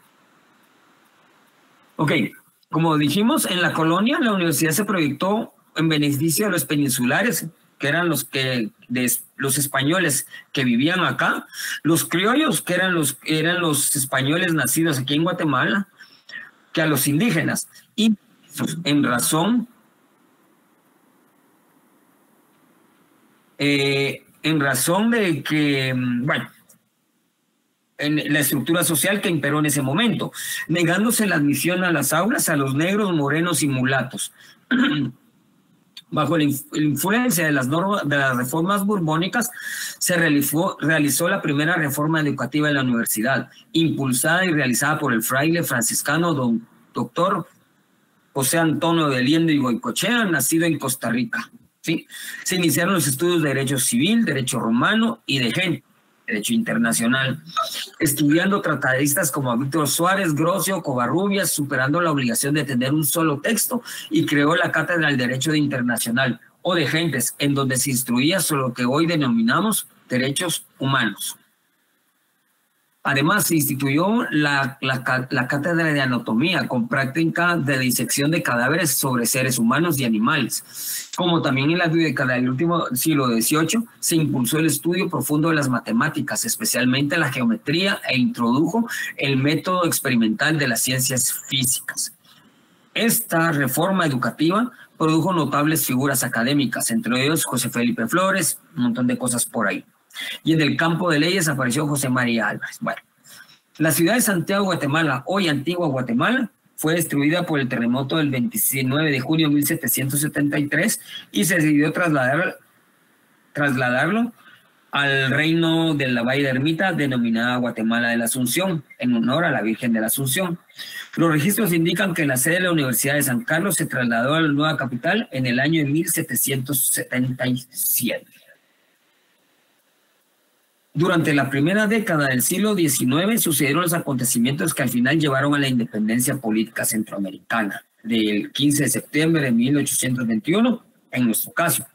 Ok, como dijimos, en la colonia la universidad se proyectó en beneficio de los peninsulares, que eran los españoles que vivían acá, los criollos, que eran los españoles nacidos aquí en Guatemala, que a los indígenas. Y en razón de que, bueno, en la estructura social que imperó en ese momento, negándose la admisión a las aulas a los negros, morenos y mulatos. Bajo la influencia de las reformas borbónicas, se realizó la primera reforma educativa en la universidad, impulsada y realizada por el fraile franciscano doctor José Antonio de Liendo y Goicoechea, nacido en Costa Rica. ¿Sí? Se iniciaron los estudios de Derecho Civil, Derecho Romano y de Gente, Derecho Internacional, estudiando tratadistas como Víctor Suárez, Grocio, Covarrubias, superando la obligación de tener un solo texto, y creó la Cátedra del Derecho Internacional o de Gentes, en donde se instruía sobre lo que hoy denominamos derechos humanos. Además, se instituyó la Cátedra de Anatomía, con práctica de disección de cadáveres sobre seres humanos y animales. Como también en la década del último siglo XVIII, se impulsó el estudio profundo de las matemáticas, especialmente la geometría, e introdujo el método experimental de las ciencias físicas. Esta reforma educativa produjo notables figuras académicas, entre ellos José Felipe Flores, un montón de cosas por ahí. Y en el campo de leyes apareció José María Álvarez. Bueno, la ciudad de Santiago, Guatemala, hoy Antigua Guatemala, fue destruida por el terremoto del 29 de junio de 1773 y se decidió trasladarlo al reino de la Valle de Ermita, denominada Guatemala de la Asunción, en honor a la Virgen de la Asunción. Los registros indican que la sede de la Universidad de San Carlos se trasladó a la nueva capital en el año de 1777. Durante la primera década del siglo XIX sucedieron los acontecimientos que al final llevaron a la independencia política centroamericana, del 15 de septiembre de 1821, en nuestro caso.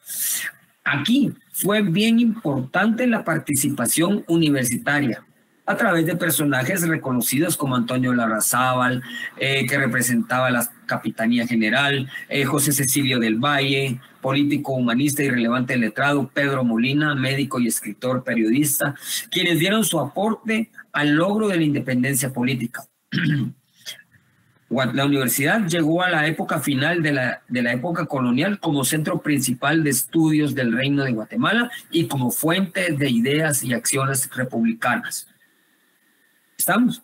Aquí fue bien importante la participación universitaria, a través de personajes reconocidos como Antonio Larrazábal, que representaba la Capitanía General, José Cecilio del Valle, político, humanista y relevante letrado, Pedro Molina, médico y escritor periodista, quienes dieron su aporte al logro de la independencia política. La universidad llegó a la época final de la época colonial como centro principal de estudios del Reino de Guatemala y como fuente de ideas y acciones republicanas. ¿Estamos?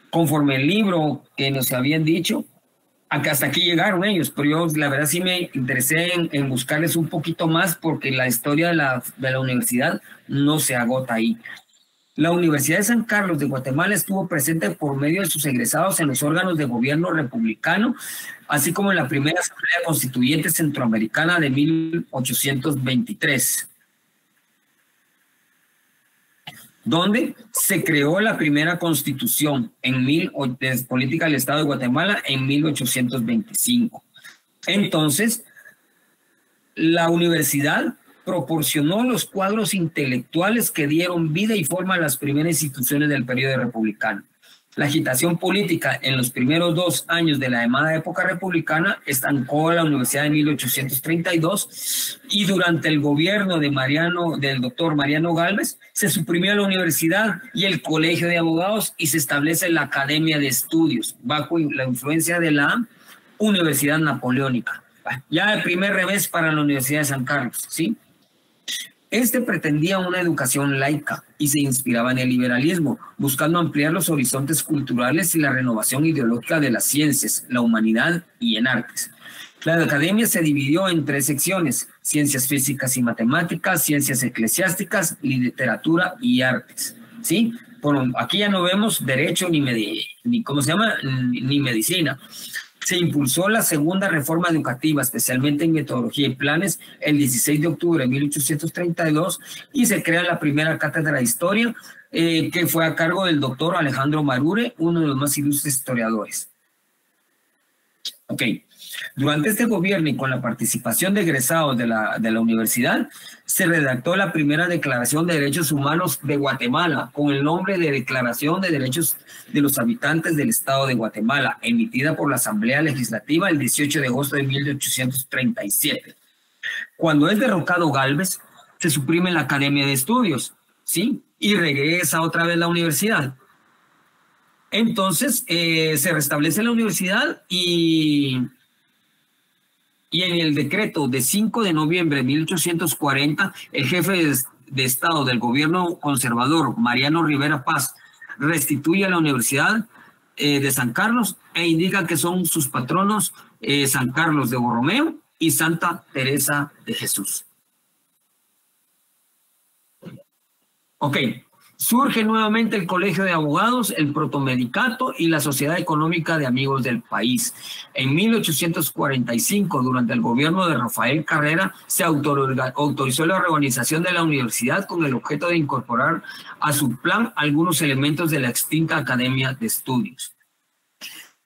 Conforme el libro que nos habían dicho, hasta aquí llegaron ellos, pero yo la verdad sí me interesé en buscarles un poquito más, porque la historia de la universidad no se agota ahí. La Universidad de San Carlos de Guatemala estuvo presente por medio de sus egresados en los órganos de gobierno republicano, así como en la primera Asamblea Constituyente Centroamericana de 1823. Donde se creó la primera constitución de política del Estado de Guatemala en 1825. Entonces, la universidad proporcionó los cuadros intelectuales que dieron vida y forma a las primeras instituciones del periodo republicano. La agitación política en los primeros 2 años de la llamada época republicana estancó a la universidad en 1832, y durante el gobierno del doctor Mariano Gálvez se suprimió la universidad y el colegio de abogados y se establece la Academia de Estudios bajo la influencia de la Universidad Napoleónica. Ya el primer revés para la Universidad de San Carlos, ¿sí? Este pretendía una educación laica y se inspiraba en el liberalismo, buscando ampliar los horizontes culturales y la renovación ideológica de las ciencias, la humanidad y en artes. La academia se dividió en 3 secciones: ciencias físicas y matemáticas, ciencias eclesiásticas, literatura y artes. ¿Sí? Bueno, aquí ya no vemos derecho ni medicina. Se impulsó la segunda reforma educativa, especialmente en metodología y planes, el 16 de octubre de 1832, y se crea la primera cátedra de historia, que fue a cargo del doctor Alejandro Marure, uno de los más ilustres historiadores. Ok. Durante este gobierno y con la participación de egresados de la universidad, se redactó la primera Declaración de Derechos Humanos de Guatemala, con el nombre de Declaración de Derechos de los Habitantes del Estado de Guatemala, emitida por la Asamblea Legislativa el 18 de agosto de 1837. Cuando es derrocado Gálvez, se suprime la Academia de Estudios, ¿sí? Y regresa otra vez la universidad. Entonces, se restablece la universidad y en el decreto de 5 de noviembre de 1840, el jefe de Estado del gobierno conservador, Mariano Rivera Paz, restituye a la Universidad de San Carlos e indica que son sus patronos San Carlos de Borromeo y Santa Teresa de Jesús. Ok. Surge nuevamente el Colegio de Abogados, el Protomedicato y la Sociedad Económica de Amigos del País. En 1845, durante el gobierno de Rafael Carrera, se autorizó la reorganización de la universidad con el objeto de incorporar a su plan algunos elementos de la extinta Academia de Estudios.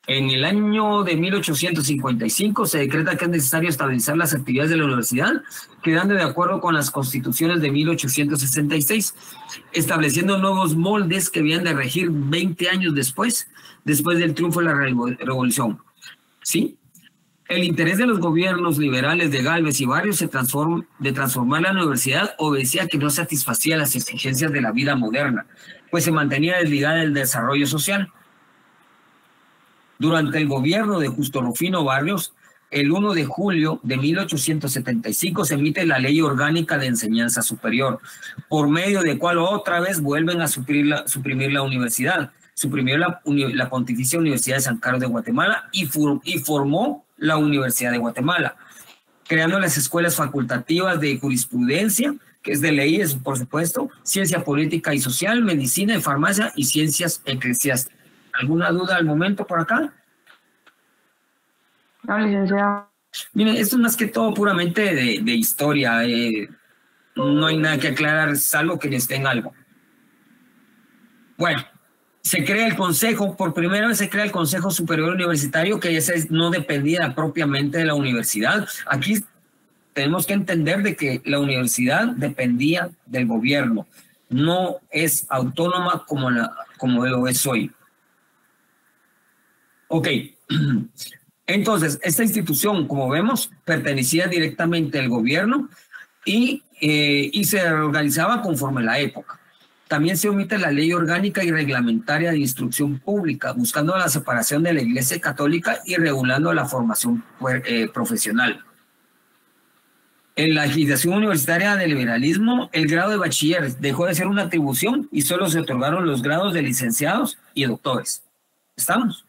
En el año de 1855 se decreta que es necesario estabilizar las actividades de la universidad, quedando de acuerdo con las constituciones de 1866, estableciendo nuevos moldes que habían de regir 20 años después del triunfo de la revolución. ¿Sí? El interés de los gobiernos liberales de Gálvez y Barrios de transformar la universidad obedecía que no satisfacía las exigencias de la vida moderna, pues se mantenía desligada del desarrollo social. Durante el gobierno de Justo Rufino Barrios, el 1 de julio de 1875 se emite la Ley Orgánica de Enseñanza Superior, por medio de cual otra vez vuelven a suprimir la universidad. Suprimió la Pontificia Universidad de San Carlos de Guatemala y formó la Universidad de Guatemala, creando las escuelas facultativas de jurisprudencia, que es de leyes, por supuesto, ciencia política y social, medicina y farmacia y ciencias eclesiásticas. ¿Alguna duda al momento por acá? No, licenciado. Miren, esto es más que todo puramente de historia. No hay nada que aclarar, salvo que necesiten algo. Bueno, se crea el Consejo, por primera vez se crea el Consejo Superior Universitario, que ese no dependía propiamente de la universidad. Aquí tenemos que entender de que la universidad dependía del gobierno, no es autónoma como lo es hoy. Ok, entonces esta institución, como vemos, pertenecía directamente al gobierno y se organizaba conforme a la época. También se omite la ley orgánica y reglamentaria de instrucción pública, buscando la separación de la Iglesia Católica y regulando la formación profesional. En la legislación universitaria del liberalismo, el grado de bachiller dejó de ser una atribución y solo se otorgaron los grados de licenciados y doctores. ¿Estamos?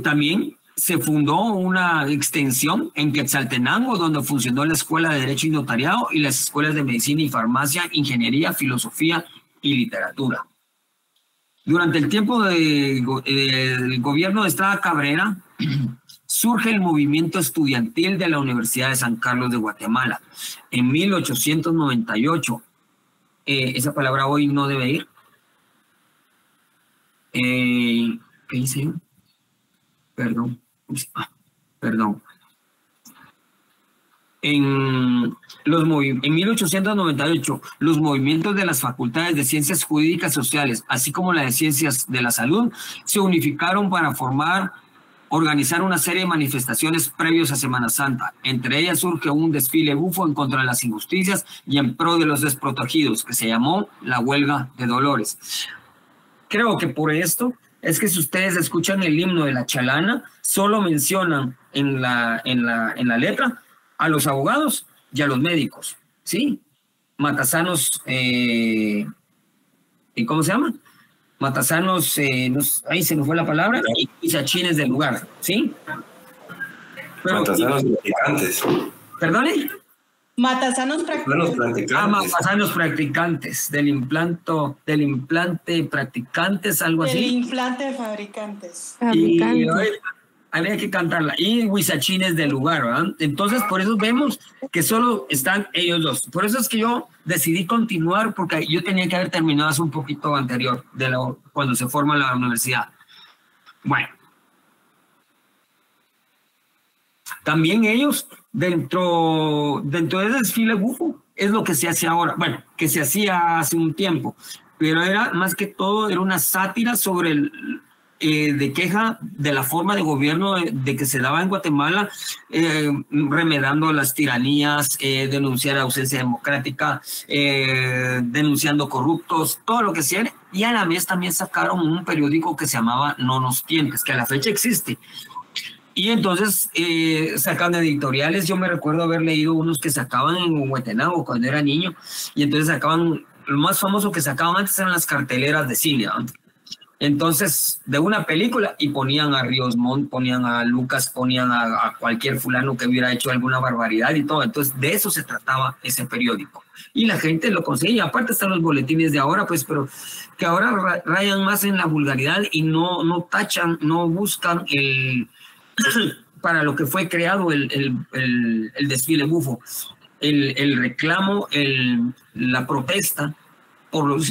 También se fundó una extensión en Quetzaltenango, donde funcionó la Escuela de Derecho y Notariado y las escuelas de Medicina y Farmacia, Ingeniería, Filosofía y Literatura. Durante el tiempo del gobierno de Estrada Cabrera, surge el movimiento estudiantil de la Universidad de San Carlos de Guatemala. En 1898, esa palabra hoy no debe ir. ¿Qué hice? Perdón. En 1898, los movimientos de las facultades de Ciencias Jurídicas Sociales, así como la de Ciencias de la Salud, se unificaron para organizar una serie de manifestaciones previos a Semana Santa. Entre ellas surge un desfile bufo en contra de las injusticias y en pro de los desprotegidos, que se llamó la Huelga de Dolores. Creo que por esto es que si ustedes escuchan el himno de la Chalana, solo mencionan en la letra a los abogados y a los médicos, ¿sí? Matasanos, ¿y cómo se llama? Matasanos, ahí se me fue la palabra, y pichachines del lugar, ¿sí? Pero, Matasanos practicantes. ¿Perdone? Matasanos practicantes. Matasanos practicantes, del implante practicantes, algo así. El implante de fabricantes. Y había que cantarla. Y huizachines del lugar, ¿verdad? Entonces, por eso vemos que solo están ellos dos. Por eso es que yo decidí continuar, porque yo tenía que haber terminado hace un poquito anterior, cuando se forma la universidad. Bueno. También ellos, dentro de ese desfile bufo, es lo que se hace ahora. Bueno, que se hacía hace un tiempo. Pero era, más que todo, era una sátira sobre de queja de la forma de gobierno de que se daba en Guatemala, remedando las tiranías, denunciar ausencia democrática, denunciando corruptos, todo lo que sea. Y a la vez también sacaron un periódico que se llamaba No Nos Tientes, que a la fecha existe. Y entonces sacan editoriales. Yo me recuerdo haber leído unos que sacaban en Huehuetenango cuando era niño, y entonces sacaban, lo más famoso que sacaban antes eran las carteleras de cine, ¿no? Entonces, de una película, y ponían a Ríos Montt, ponían a Lucas, ponían a cualquier fulano que hubiera hecho alguna barbaridad y todo. Entonces, de eso se trataba ese periódico. Y la gente lo conseguía. Aparte están los boletines de ahora, pues, pero que ahora rayan más en la vulgaridad y no tachan, no buscan para lo que fue creado el desfile bufo, el reclamo, la protesta por los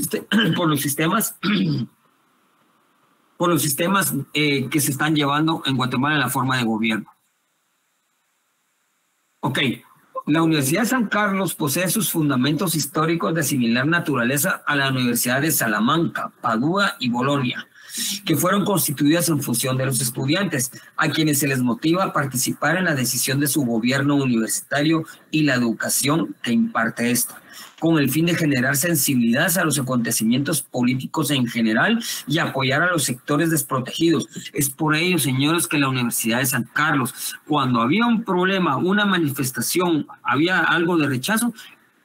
sistemas que se están llevando en Guatemala en la forma de gobierno. Ok, la Universidad de San Carlos posee sus fundamentos históricos de similar naturaleza a la Universidad de Salamanca, Padua y Bolonia, que fueron constituidas en función de los estudiantes, a quienes se les motiva a participar en la decisión de su gobierno universitario y la educación que imparte esta, con el fin de generar sensibilidad a los acontecimientos políticos en general y apoyar a los sectores desprotegidos. Es por ello, señores, que la Universidad de San Carlos, cuando había un problema, una manifestación, había algo de rechazo,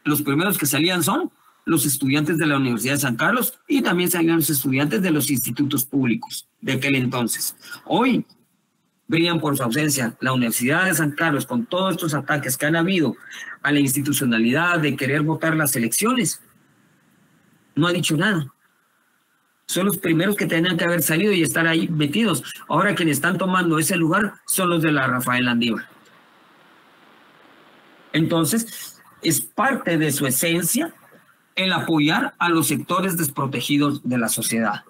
los primeros que salían son los estudiantes de la Universidad de San Carlos, y también salían los estudiantes de los institutos públicos de aquel entonces. Hoy brillan por su ausencia. La Universidad de San Carlos, con todos estos ataques que han habido a la institucionalidad de querer votar las elecciones, no ha dicho nada. Son los primeros que tenían que haber salido y estar ahí metidos. Ahora quienes están tomando ese lugar son los de la Rafael Landívar. Entonces, es parte de su esencia el apoyar a los sectores desprotegidos de la sociedad.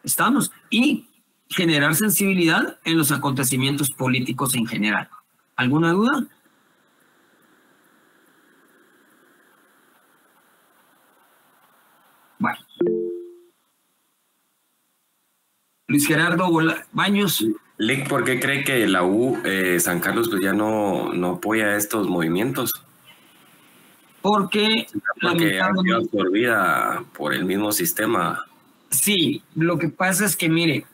¿Estamos? Y generar sensibilidad en los acontecimientos políticos en general. ¿Alguna duda? Bueno. Luis Gerardo Baños. Lick, ¿por qué cree que la U San Carlos pues ya no apoya estos movimientos? Porque ha sido absorbida por el mismo sistema. Sí, lo que pasa es que, mire,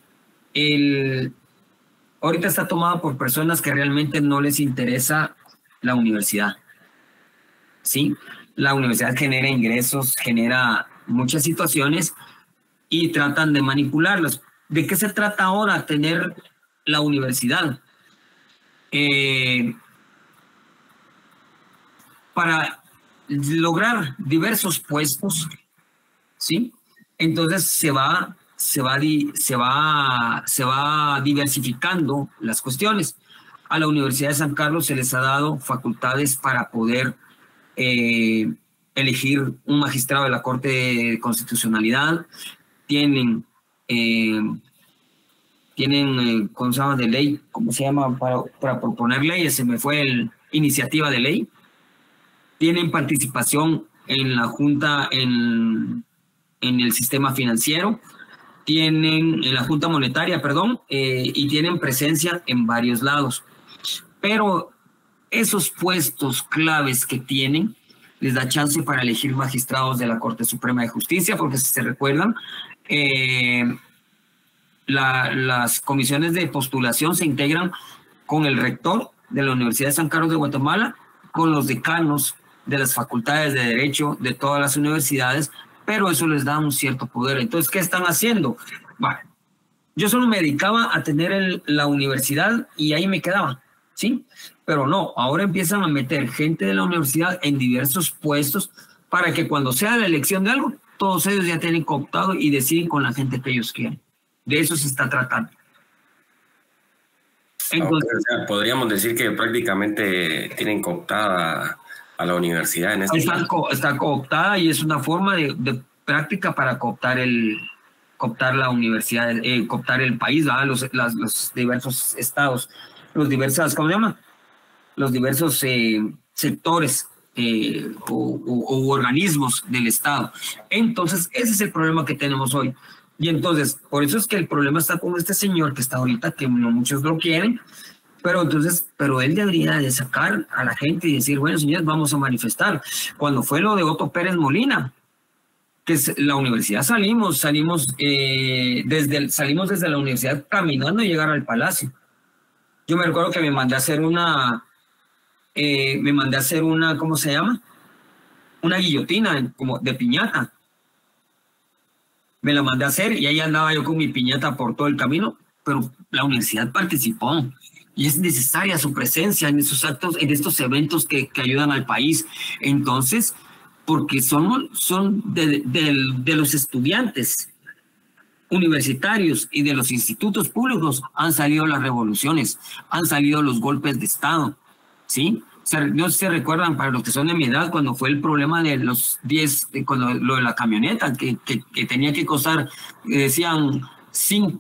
ahorita está tomada por personas que realmente no les interesa la universidad. Sí, la universidad genera ingresos, genera muchas situaciones y tratan de manipularlas. ¿De qué se trata ahora tener la universidad? Para lograr diversos puestos, ¿sí? Entonces se va diversificando las cuestiones. A la Universidad de San Carlos se les ha dado facultades para poder elegir un magistrado de la Corte de Constitucionalidad. Tienen ¿cómo se llama? De ley, ¿cómo se llama? Para proponer leyes, se me fue iniciativa de ley. Tienen participación en la Junta, en el sistema financiero, tienen en la Junta Monetaria, y tienen presencia en varios lados. Pero esos puestos claves que tienen les da chance para elegir magistrados de la Corte Suprema de Justicia, porque si se recuerdan, las comisiones de postulación se integran con el rector de la Universidad de San Carlos de Guatemala con los decanos de las facultades de Derecho de todas las universidades, pero eso les da un cierto poder. Entonces, ¿qué están haciendo? Bueno, yo solo me dedicaba a tener la universidad y ahí me quedaba, ¿sí? Pero no, ahora empiezan a meter gente de la universidad en diversos puestos para que cuando sea la elección de algo, todos ellos ya tienen cooptado y deciden con la gente que ellos quieren. De eso se está tratando. Entonces, podríamos decir que prácticamente tienen cooptada a la universidad en este está cooptada y es una forma de práctica para cooptar la universidad, cooptar el país, los diversos estados, ¿cómo se llama? Los diversos sectores u organismos del Estado. Entonces, ese es el problema que tenemos hoy. Y entonces, por eso es que el problema está con este señor que está ahorita, que no muchos lo quieren, pero él debería de sacar a la gente y decir, bueno, señores, vamos a manifestar. Cuando fue lo de Otto Pérez Molina, que es la universidad, salimos desde la universidad caminando y llegar al Palacio. Yo me recuerdo que me mandé a hacer una, ¿cómo se llama? Una guillotina como de piñata. Me la mandé a hacer y ahí andaba yo con mi piñata por todo el camino, pero la universidad participó y es necesaria su presencia en esos actos, en estos eventos que ayudan al país. Entonces, porque son de los estudiantes universitarios y de los institutos públicos han salido las revoluciones, han salido los golpes de Estado, ¿sí? No sé si recuerdan, para los que son de mi edad, cuando fue el problema de los 10, cuando lo de la camioneta, que tenía que costar, decían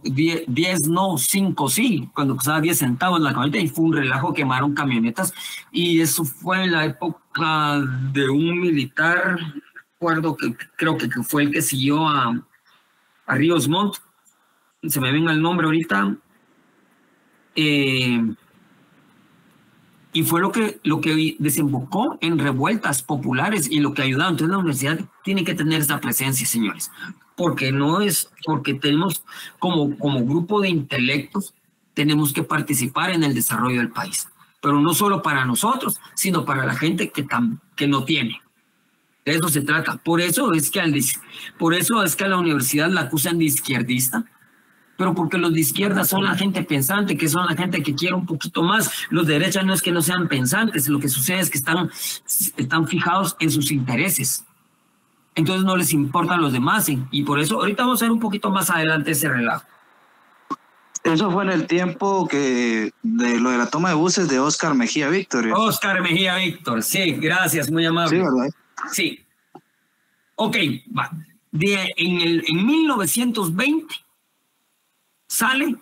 10 no, 5 sí, cuando costaba 10 centavos la camioneta, y fue un relajo, quemaron camionetas, y eso fue en la época de un militar, recuerdo que creo que fue el que siguió a Ríos Montt, se me venga el nombre ahorita, y fue lo que desembocó en revueltas populares y lo que ayudó. Entonces la universidad tiene que tener esa presencia, señores, porque tenemos como grupo de intelectos, tenemos que participar en el desarrollo del país, pero no solo para nosotros, sino para la gente que no tiene. De eso se trata. Por eso es que a la universidad la acusan de izquierdista, pero porque los de izquierda son la gente pensante, que son la gente que quiere un poquito más. Los de derecha no es que no sean pensantes, lo que sucede es que están fijados en sus intereses. Entonces no les importan los demás, y por eso ahorita vamos a ver un poquito más adelante ese relajo. Eso fue en el tiempo de lo de la toma de buses de Óscar Mejía Víctor. Óscar Mejía Víctor, sí, gracias, muy amable. Sí, ¿verdad? Sí. Ok, va. En 1920 sale,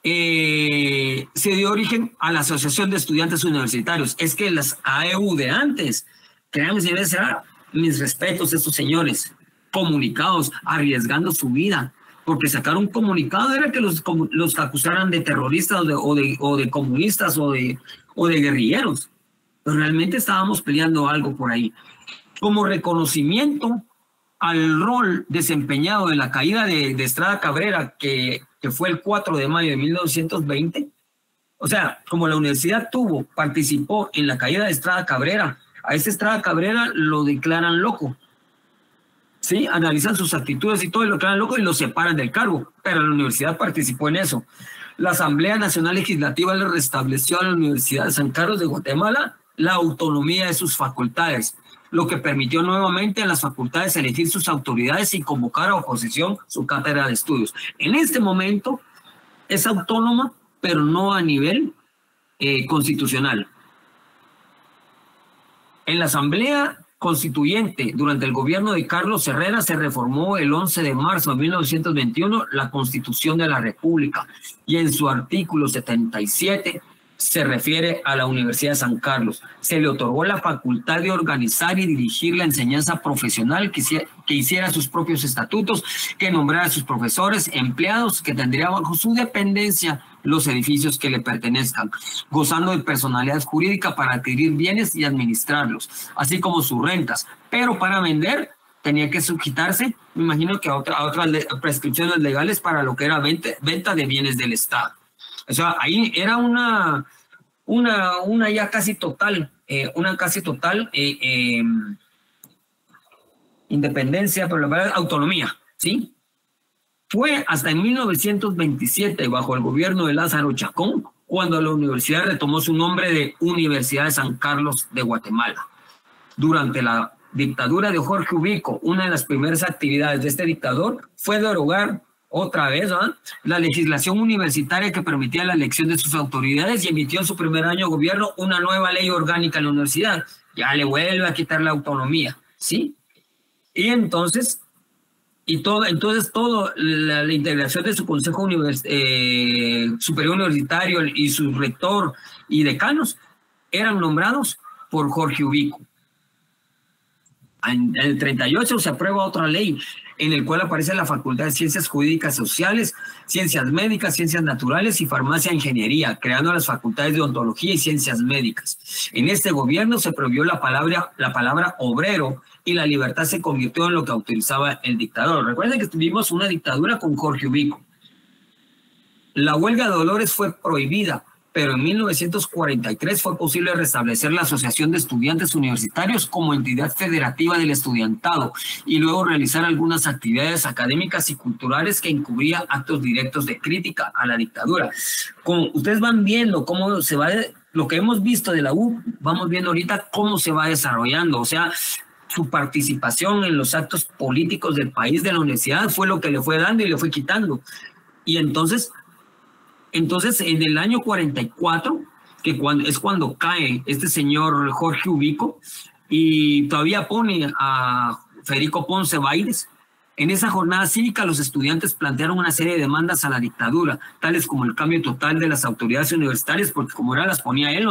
se dio origen a la Asociación de Estudiantes Universitarios. Es que las AEU de antes, créanme, mis respetos a estos señores, comunicados, arriesgando su vida, porque sacar un comunicado era que los acusaran de terroristas o de comunistas o de guerrilleros. Pero realmente estábamos peleando algo por ahí. Como reconocimiento al rol desempeñado en la caída de Estrada Cabrera, que fue el 4 de mayo de 1920, o sea, como la universidad participó en la caída de Estrada Cabrera, a ese Estrada Cabrera lo declaran loco, ¿sí? Analizan sus actitudes y todo, y lo declaran loco y lo separan del cargo, pero la universidad participó en eso. La Asamblea Nacional Legislativa le restableció a la Universidad de San Carlos de Guatemala la autonomía de sus facultades, lo que permitió nuevamente a las facultades elegir sus autoridades y convocar a oposición su cátedra de estudios. En este momento es autónoma, pero no a nivel constitucional. En la Asamblea Constituyente, durante el gobierno de Carlos Herrera, se reformó el 11 de marzo de 1921 la Constitución de la República, y en su artículo 77 se refiere a la Universidad de San Carlos. Se le otorgó la facultad de organizar y dirigir la enseñanza profesional, que hiciera sus propios estatutos, que nombrara a sus profesores, empleados, que tendría bajo su dependencia los edificios que le pertenezcan, gozando de personalidad jurídica para adquirir bienes y administrarlos, así como sus rentas. Pero para vender tenía que sujetarse, me imagino que a otras prescripciones legales para lo que era venta de bienes del Estado. O sea, ahí era una ya casi total total independencia, pero la verdad, autonomía, ¿sí? Fue hasta en 1927, bajo el gobierno de Lázaro Chacón, cuando la universidad retomó su nombre de Universidad de San Carlos de Guatemala. Durante la dictadura de Jorge Ubico, una de las primeras actividades de este dictador fue derogar otra vez la legislación universitaria que permitía la elección de sus autoridades y emitió en su primer año de gobierno una nueva ley orgánica en la universidad. Ya le vuelve a quitar la autonomía, ¿sí? Y entonces la integración de su Consejo Superior Universitario y su rector y decanos eran nombrados por Jorge Ubico. En el 38 se aprueba otra ley en el cual aparece la Facultad de Ciencias Jurídicas Sociales, Ciencias Médicas, Ciencias Naturales y Farmacia e Ingeniería, creando las facultades de Odontología y Ciencias Médicas. En este gobierno se prohibió la palabra obrero y la libertad se convirtió en lo que autorizaba el dictador. Recuerden que tuvimos una dictadura con Jorge Ubico. La huelga de Dolores fue prohibida, pero en 1943 fue posible restablecer la Asociación de Estudiantes Universitarios como entidad federativa del estudiantado y luego realizar algunas actividades académicas y culturales que encubría actos directos de crítica a la dictadura. Como ustedes van viendo cómo se va, lo que hemos visto de la U, vamos viendo ahorita cómo se va desarrollando, o sea, su participación en los actos políticos del país, de la universidad, fue lo que le fue dando y le fue quitando. Y entonces en el año 44, es cuando cae este señor Jorge Ubico, y todavía pone a Federico Ponce Bailes. En esa jornada cívica, los estudiantes plantearon una serie de demandas a la dictadura, tales como el cambio total de las autoridades universitarias, porque como era las ponía él,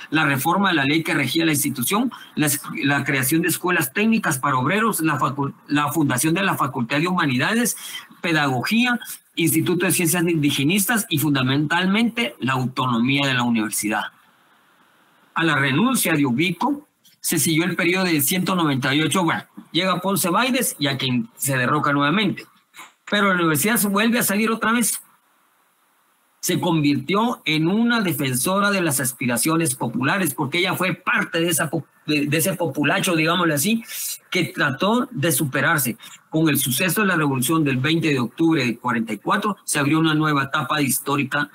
la reforma de la ley que regía la institución, la creación de escuelas técnicas para obreros, la fundación de la Facultad de Humanidades, Pedagogía, Instituto de Ciencias Indigenistas y fundamentalmente la autonomía de la universidad. A la renuncia de Ubico se siguió el periodo de 198, bueno, llega Ponce Bailes y a quien se derroca nuevamente. Pero la universidad se vuelve a salir otra vez. Se convirtió en una defensora de las aspiraciones populares, porque ella fue parte de ese populacho, digámoslo así, que trató de superarse. Con el suceso de la revolución del 20 de octubre de 44, se abrió una nueva etapa histórica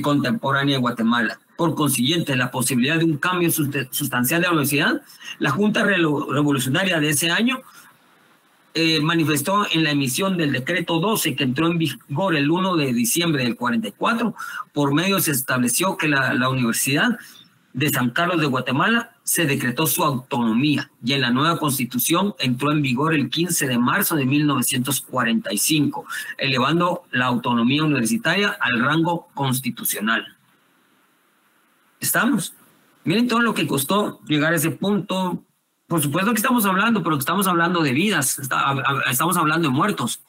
contemporánea de Guatemala. Por consiguiente, la posibilidad de un cambio sustancial de la universidad, la Junta Revolucionaria de ese año manifestó en la emisión del decreto 12 que entró en vigor el 1 de diciembre del 44. Por medio se estableció que la Universidad de San Carlos de Guatemala se decretó su autonomía y en la nueva constitución entró en vigor el 15 de marzo de 1945, elevando la autonomía universitaria al rango constitucional. ¿Estamos? Miren todo lo que costó llegar a ese punto. Por supuesto que estamos hablando, pero estamos hablando de vidas, estamos hablando de muertos.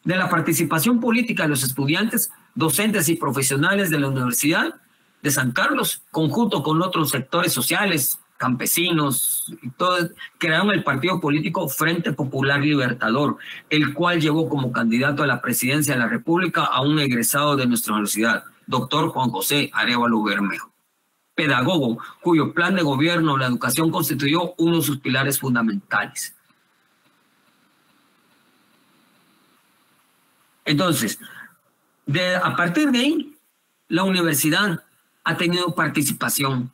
De la participación política de los estudiantes, docentes y profesionales de la Universidad de San Carlos, conjunto con otros sectores sociales, campesinos, y todo, crearon el partido político Frente Popular Libertador, el cual llevó como candidato a la presidencia de la República a un egresado de nuestra universidad, doctor Juan José Arévalo Bermejo, pedagogo cuyo plan de gobierno, la educación, constituyó uno de sus pilares fundamentales. Entonces, a partir de ahí, la universidad ha tenido participación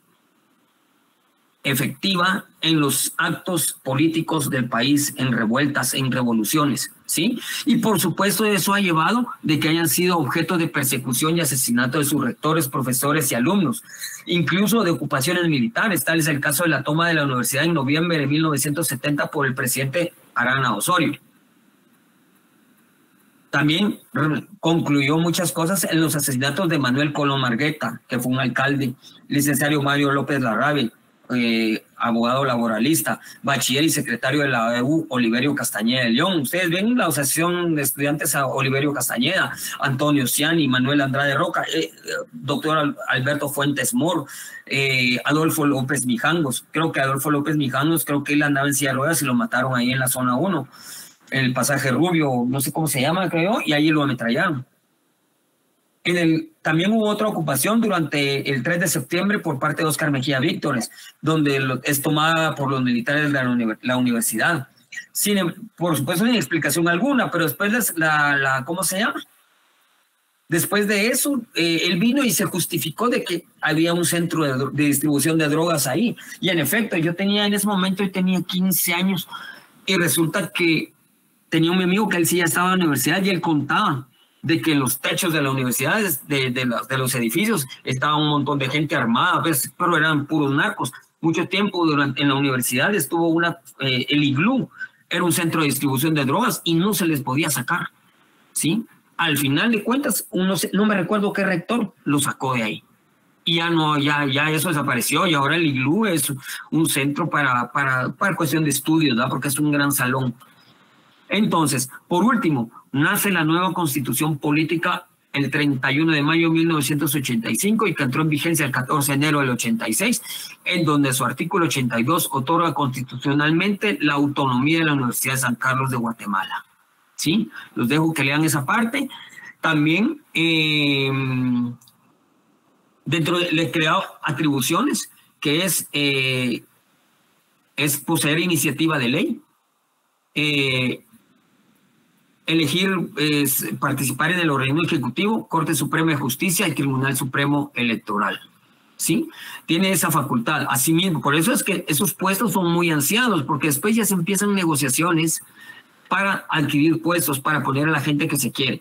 efectiva en los actos políticos del país, en revueltas, en revoluciones, ¿sí? Y por supuesto eso ha llevado de que hayan sido objeto de persecución y asesinato de sus rectores, profesores y alumnos, incluso de ocupaciones militares. Tal es el caso de la toma de la universidad en noviembre de 1970 por el presidente Arana Osorio. También concluyó muchas cosas en los asesinatos de Manuel Colón Margueta, que fue un alcalde, licenciado Mario López Larrabe, abogado laboralista, bachiller y secretario de la AEU, Oliverio Castañeda de León. Ustedes ven la asociación de estudiantes a Oliverio Castañeda, Antonio Ciani, Manuel Andrade Roca, doctor Alberto Fuentes Mor, Adolfo López Mijangos. Creo que Adolfo López Mijangos, creo que él andaba en silla de ruedas y lo mataron ahí en la zona 1. El pasaje Rubio, no sé cómo se llama, creo, y ahí lo ametrallaron. También hubo otra ocupación durante el 3 de septiembre por parte de Óscar Mejía Víctores, donde es tomada por los militares de la universidad. Por supuesto, sin explicación alguna, pero después ¿cómo se llama? Después de eso, él vino y se justificó de que había un centro de distribución de drogas ahí. Y en efecto, en ese momento yo tenía 15 años y resulta que tenía un amigo que él sí ya estaba en la universidad y él contaba de que en los techos de la universidad, de los edificios, estaba un montón de gente armada, pues, pero eran puros narcos. Mucho tiempo en la universidad estuvo el Iglú, era un centro de distribución de drogas y no se les podía sacar, ¿sí? Al final de cuentas, no me recuerdo qué rector lo sacó de ahí. Y ya eso desapareció y ahora el Iglú es un centro para cuestión de estudios, ¿verdad? Porque es un gran salón. Entonces, por último, nace la nueva Constitución Política el 31 de mayo de 1985 y que entró en vigencia el 14 de enero del 86, en donde su artículo 82 otorga constitucionalmente la autonomía de la Universidad de San Carlos de Guatemala. ¿Sí? Los dejo que lean esa parte. También le he creado atribuciones, que es poseer iniciativa de ley, participar en el organismo ejecutivo, Corte Suprema de Justicia y Tribunal Supremo Electoral. ¿Sí? Tiene esa facultad. Asimismo, por eso es que esos puestos son muy ansiados, porque después ya se empiezan negociaciones para adquirir puestos, para poner a la gente que se quiere.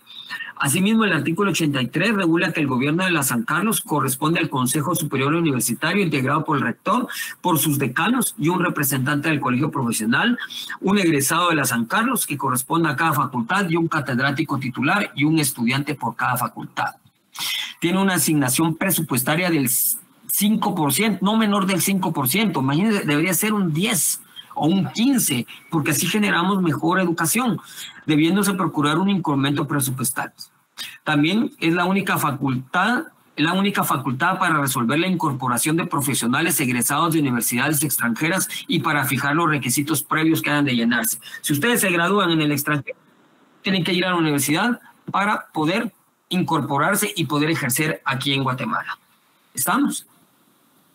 Asimismo, el artículo 83 regula que el gobierno de la San Carlos corresponde al Consejo Superior Universitario, integrado por el rector, por sus decanos y un representante del colegio profesional, un egresado de la San Carlos que corresponde a cada facultad y un catedrático titular y un estudiante por cada facultad. Tiene una asignación presupuestaria del 5%, no menor del 5%, imagínense, debería ser un 10% o un 15%, porque así generamos mejor educación, debiéndose procurar un incremento presupuestal. También es la única facultad para resolver la incorporación de profesionales egresados de universidades extranjeras y para fijar los requisitos previos que hayan de llenarse. Si ustedes se gradúan en el extranjero, tienen que ir a la universidad para poder incorporarse y poder ejercer aquí en Guatemala. ¿Estamos?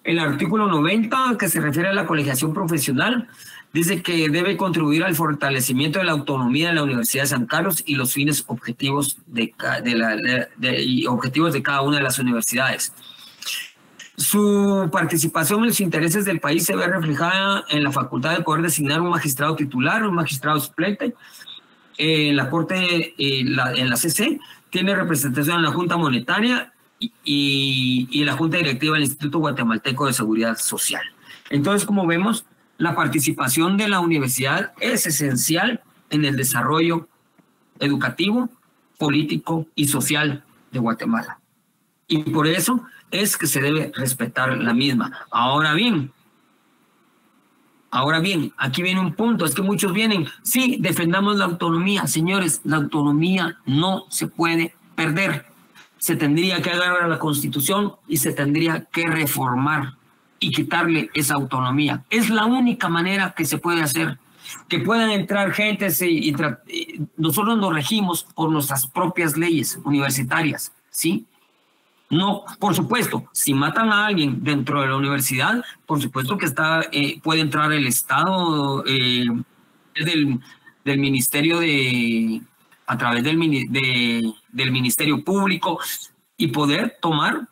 El artículo 90, que se refiere a la colegiación profesional, dice que debe contribuir al fortalecimiento de la autonomía de la Universidad de San Carlos y los fines objetivos de cada una de las universidades. Su participación en los intereses del país se ve reflejada en la facultad de poder designar un magistrado titular, un magistrado suplente. En la Corte, en la CC, tiene representación en la Junta Monetaria y la Junta Directiva del Instituto Guatemalteco de Seguridad Social. Entonces, como vemos, la participación de la universidad es esencial en el desarrollo educativo, político y social de Guatemala. Y por eso es que se debe respetar la misma. Ahora bien, aquí viene un punto, es que muchos vienen, sí, defendamos la autonomía. Señores, la autonomía no se puede perder. Se tendría que agarrar a la Constitución y se tendría que reformar y quitarle esa autonomía. Es la única manera que se puede hacer. Que puedan entrar gentes y nosotros nos regimos por nuestras propias leyes universitarias, ¿sí? No, por supuesto, si matan a alguien dentro de la universidad, por supuesto que puede entrar el Estado del Ministerio a través del Ministerio Público y poder tomar,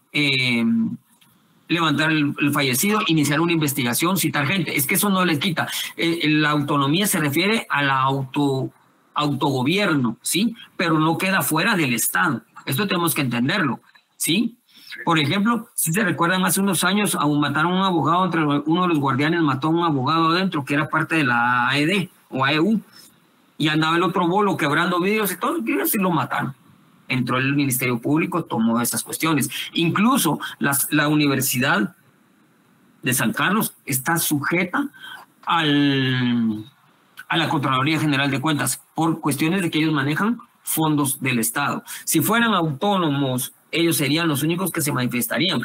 levantar el fallecido, iniciar una investigación, citar gente. Es que eso no les quita. La autonomía se refiere al autogobierno, ¿sí? Pero no queda fuera del Estado. Esto tenemos que entenderlo, ¿sí? Por ejemplo, si se recuerdan, hace unos años mataron a un abogado, uno de los guardianes mató a un abogado adentro que era parte de la AED o AEU, y andaba el otro bolo quebrando vidrios y todo, y así lo mataron. Entró el Ministerio Público, tomó esas cuestiones. Incluso la Universidad de San Carlos está sujeta a la Contraloría General de Cuentas por cuestiones de que ellos manejan fondos del Estado. Si fueran autónomos, ellos serían los únicos que se manifestarían.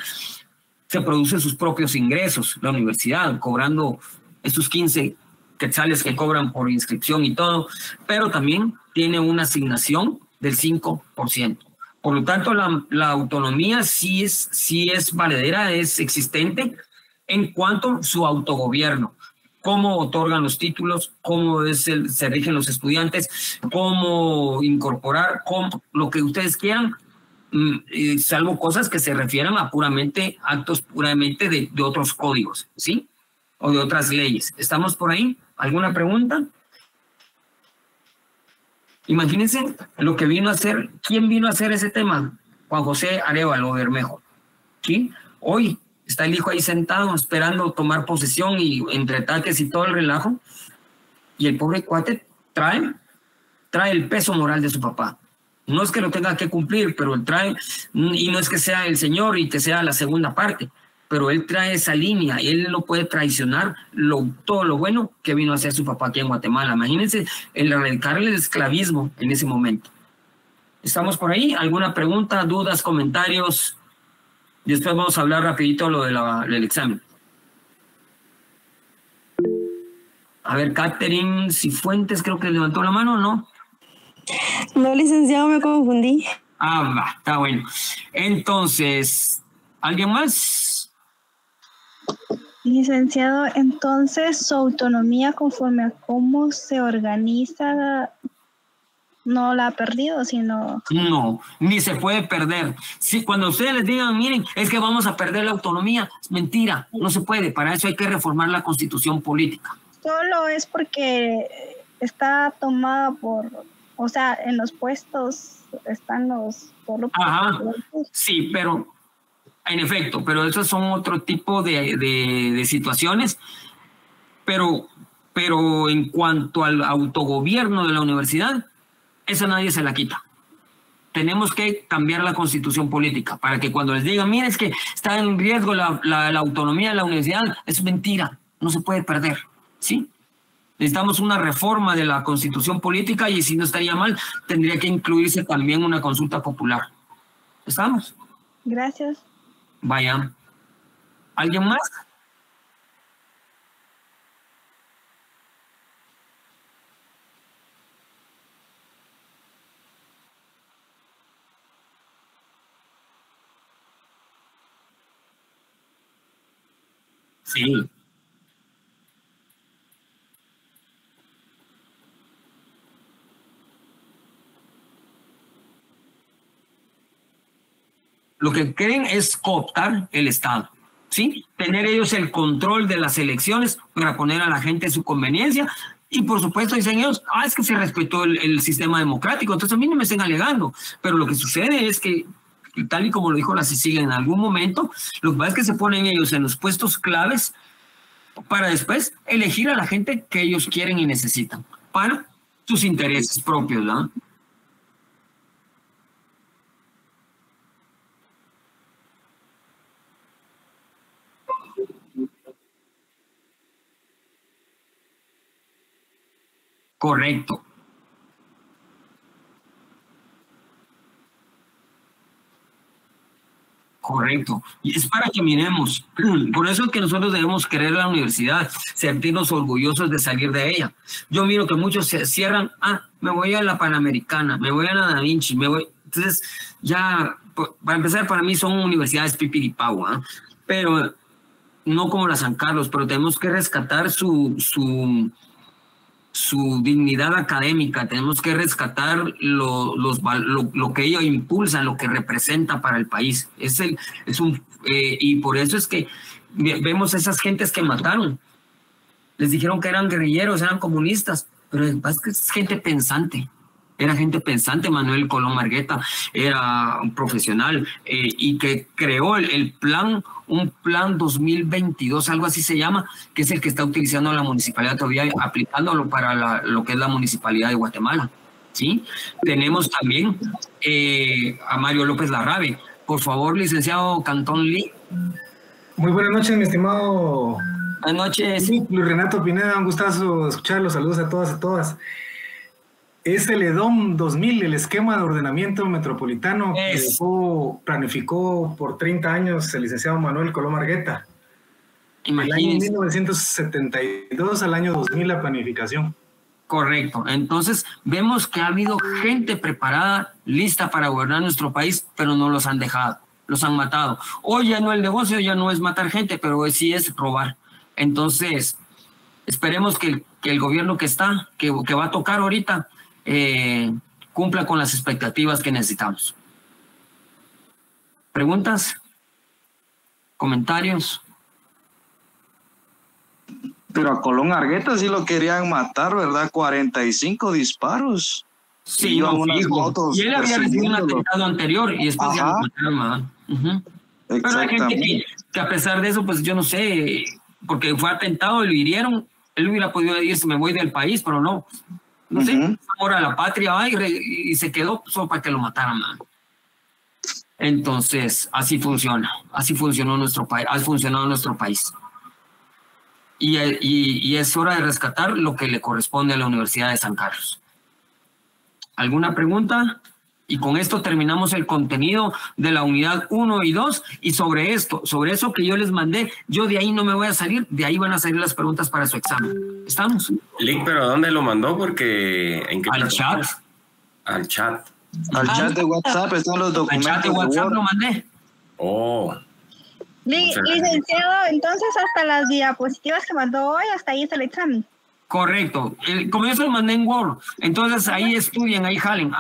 Se producen sus propios ingresos, la universidad, cobrando estos 15 quetzales que cobran por inscripción y todo, pero también tiene una asignación del 5%. Por lo tanto, la autonomía sí es valedera, es existente en cuanto a su autogobierno. Cómo otorgan los títulos, cómo se rigen los estudiantes, cómo incorporar, lo que ustedes quieran, salvo cosas que se refieran a actos puramente de otros códigos, ¿sí? O de otras leyes. ¿Estamos por ahí? ¿Alguna pregunta? Imagínense lo que vino a hacer. ¿Quién vino a hacer ese tema? Juan José Arévalo Bermejo. ¿Sí? Hoy está el hijo ahí sentado esperando tomar posesión y entre ataques y todo el relajo. Y el pobre cuate trae el peso moral de su papá. No es que lo tenga que cumplir, pero él trae, y no es que sea el señor y que sea la segunda parte, pero él trae esa línea y él no puede traicionar todo lo bueno que vino a hacer su papá aquí en Guatemala. Imagínense el erradicar el esclavismo en ese momento. ¿Estamos por ahí? ¿Alguna pregunta, dudas, comentarios? Después vamos a hablar rapidito lo del examen. A ver, Catherine Cifuentes creo que levantó la mano, ¿no? No, licenciado, me confundí. Va, está bueno. Entonces, ¿alguien más? Licenciado, entonces su autonomía conforme a cómo se organiza no la ha perdido, sino... No, ni se puede perder. Si cuando ustedes les digan, miren, es que vamos a perder la autonomía, es mentira, no se puede. Para eso hay que reformar la constitución política. Solo es porque está tomada por... O sea, en los puestos están los... Ajá, sí, pero... En efecto, pero esos son otro tipo de situaciones. Pero en cuanto al autogobierno de la universidad, eso nadie se la quita. Tenemos que cambiar la constitución política para que cuando les digan, mira, es que está en riesgo la autonomía de la universidad, es mentira, no se puede perder, ¿sí? Necesitamos una reforma de la constitución política y si no estaría mal, tendría que incluirse también una consulta popular. ¿Estamos? Gracias. Vaya. ¿Alguien más? Sí. Lo que quieren es cooptar el Estado, ¿sí? Tener ellos el control de las elecciones para poner a la gente en su conveniencia. Y por supuesto dicen ellos, es que se respetó el sistema democrático, entonces a mí no me estén alegando. Pero lo que sucede es que, tal y como lo dijo la Cecilia en algún momento, lo que pasa es que se ponen ellos en los puestos claves para después elegir a la gente que ellos quieren y necesitan para sus intereses propios, ¿no? Correcto. Correcto. Y es para que miremos. Por eso es que nosotros debemos querer la universidad, sentirnos orgullosos de salir de ella. Yo miro que muchos se cierran, me voy a la Panamericana, me voy a la Da Vinci, me voy. Entonces, ya, para empezar, para mí son universidades pipiripau, pero no como la San Carlos, pero tenemos que rescatar su dignidad académica, tenemos que rescatar lo que ellos impulsan, lo que representa para el país. Y por eso es que vemos esas gentes que mataron. Les dijeron que eran guerrilleros, eran comunistas, pero es que es gente pensante. Era gente pensante. Manuel Colón Margueta era un profesional y que creó un plan 2022, algo así se llama, que es el que está utilizando la municipalidad todavía, aplicándolo para lo que es la municipalidad de Guatemala, ¿sí? Tenemos también a Mario López Larrabe. Por favor, licenciado Cantón Lee. Muy buenas noches, mi estimado. Buenas noches. Luis Renato Pineda, un gustazo escucharlos. Saludos a todas y todas. Es el EDOM 2000, el esquema de ordenamiento metropolitano que planificó por 30 años el licenciado Manuel Colón Margueta. Del año 1972 al año 2000 la planificación. Correcto. Entonces, vemos que ha habido gente preparada, lista para gobernar nuestro país, pero no los han dejado, los han matado. Hoy ya no el negocio, ya no es matar gente, pero sí es robar. Entonces, esperemos que el gobierno que está, que va a tocar ahorita, cumpla con las expectativas que necesitamos. ¿Preguntas? ¿Comentarios? Pero a Colón Argueta sí lo querían matar, ¿verdad? 45 disparos. Sí, no, y él había recibido un atentado anterior y después ya lo mataron. Pero hay gente que a pesar de eso, pues yo no sé, porque fue atentado y lo hirieron, él hubiera podido decir, me voy del país, pero no. No sé, amor a la patria, y se quedó solo para que lo mataran, man. Entonces, así funciona. Así funcionó nuestro país, ha funcionado nuestro país. Y es hora de rescatar lo que le corresponde a la Universidad de San Carlos. ¿Alguna pregunta? Y con esto terminamos el contenido de la unidad 1 y 2. Y sobre eso que yo les mandé, yo de ahí no me voy a salir, de ahí van a salir las preguntas para su examen. ¿Estamos? Lick, ¿pero dónde lo mandó? Porque ¿en qué al chat. Al chat. Al chat de WhatsApp están los documentos. Al chat de WhatsApp lo mandé. Oh. Licenciado, entonces hasta las diapositivas que mandó hoy, hasta ahí está el examen. Correcto. Como yo se lo mandé en Word, entonces ahí estudien, ahí jalen.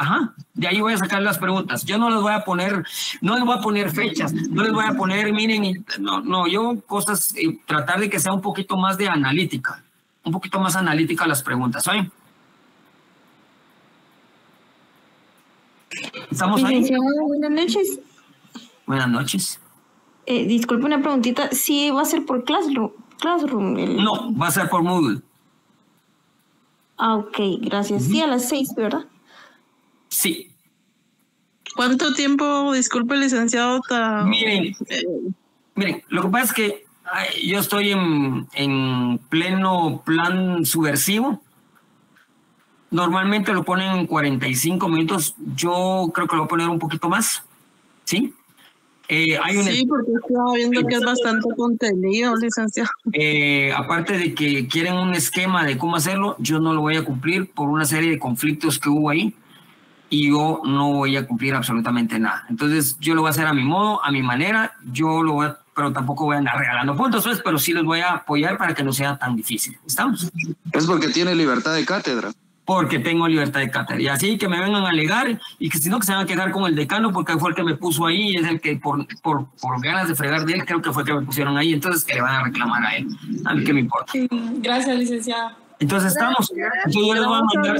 De ahí voy a sacar las preguntas. Yo no les voy a poner, fechas, no les voy a poner, miren, no, yo cosas, tratar de que sea un poquito más de analítica, un poquito más analítica las preguntas, ¿oye? ¿Estamos ahí? Buenas noches. Buenas noches. Disculpe una preguntita, ¿sí va a ser por Classroom? No, va a ser por Moodle. Ok, gracias. Sí, a las 6, ¿verdad? Sí. ¿Cuánto tiempo, disculpe, licenciado? Miren, lo que pasa es que yo estoy en pleno plan subversivo. Normalmente lo ponen en 45 minutos. Yo creo que lo voy a poner un poquito más. ¿Sí? Sí, porque estaba viendo que es bastante contenido, licenciado. Aparte de que quieren un esquema de cómo hacerlo, yo no lo voy a cumplir por una serie de conflictos que hubo ahí y yo no voy a cumplir absolutamente nada. Entonces yo lo voy a hacer a mi modo, a mi manera, pero tampoco voy a andar regalando puntos, pero sí los voy a apoyar para que no sea tan difícil. ¿Estamos? Es porque tiene libertad de cátedra. Porque tengo libertad de cátedra. Y así que me vengan a alegar y que si no, que se van a quedar con el decano porque fue el que me puso ahí y es el que por ganas de fregar de él, creo que fue el que me pusieron ahí. Entonces, que le van a reclamar a él. A mí que me importa. Gracias, licenciada. Entonces, estamos. Entonces, yo les voy a mandar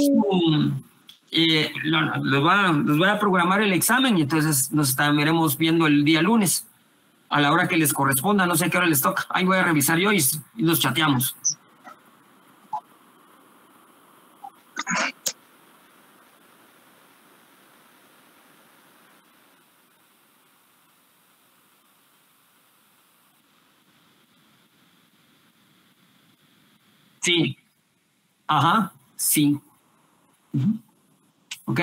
les voy a programar el examen y entonces nos estaremos viendo el día lunes a la hora que les corresponda. No sé a qué hora les toca. Ahí voy a revisar yo y nos chateamos. Sí. Sí. Ok.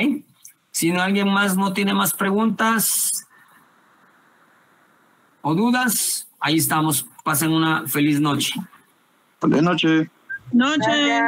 Si alguien más no tiene más preguntas o dudas, ahí estamos. Pasen una feliz noche. Buenas noches. Noche.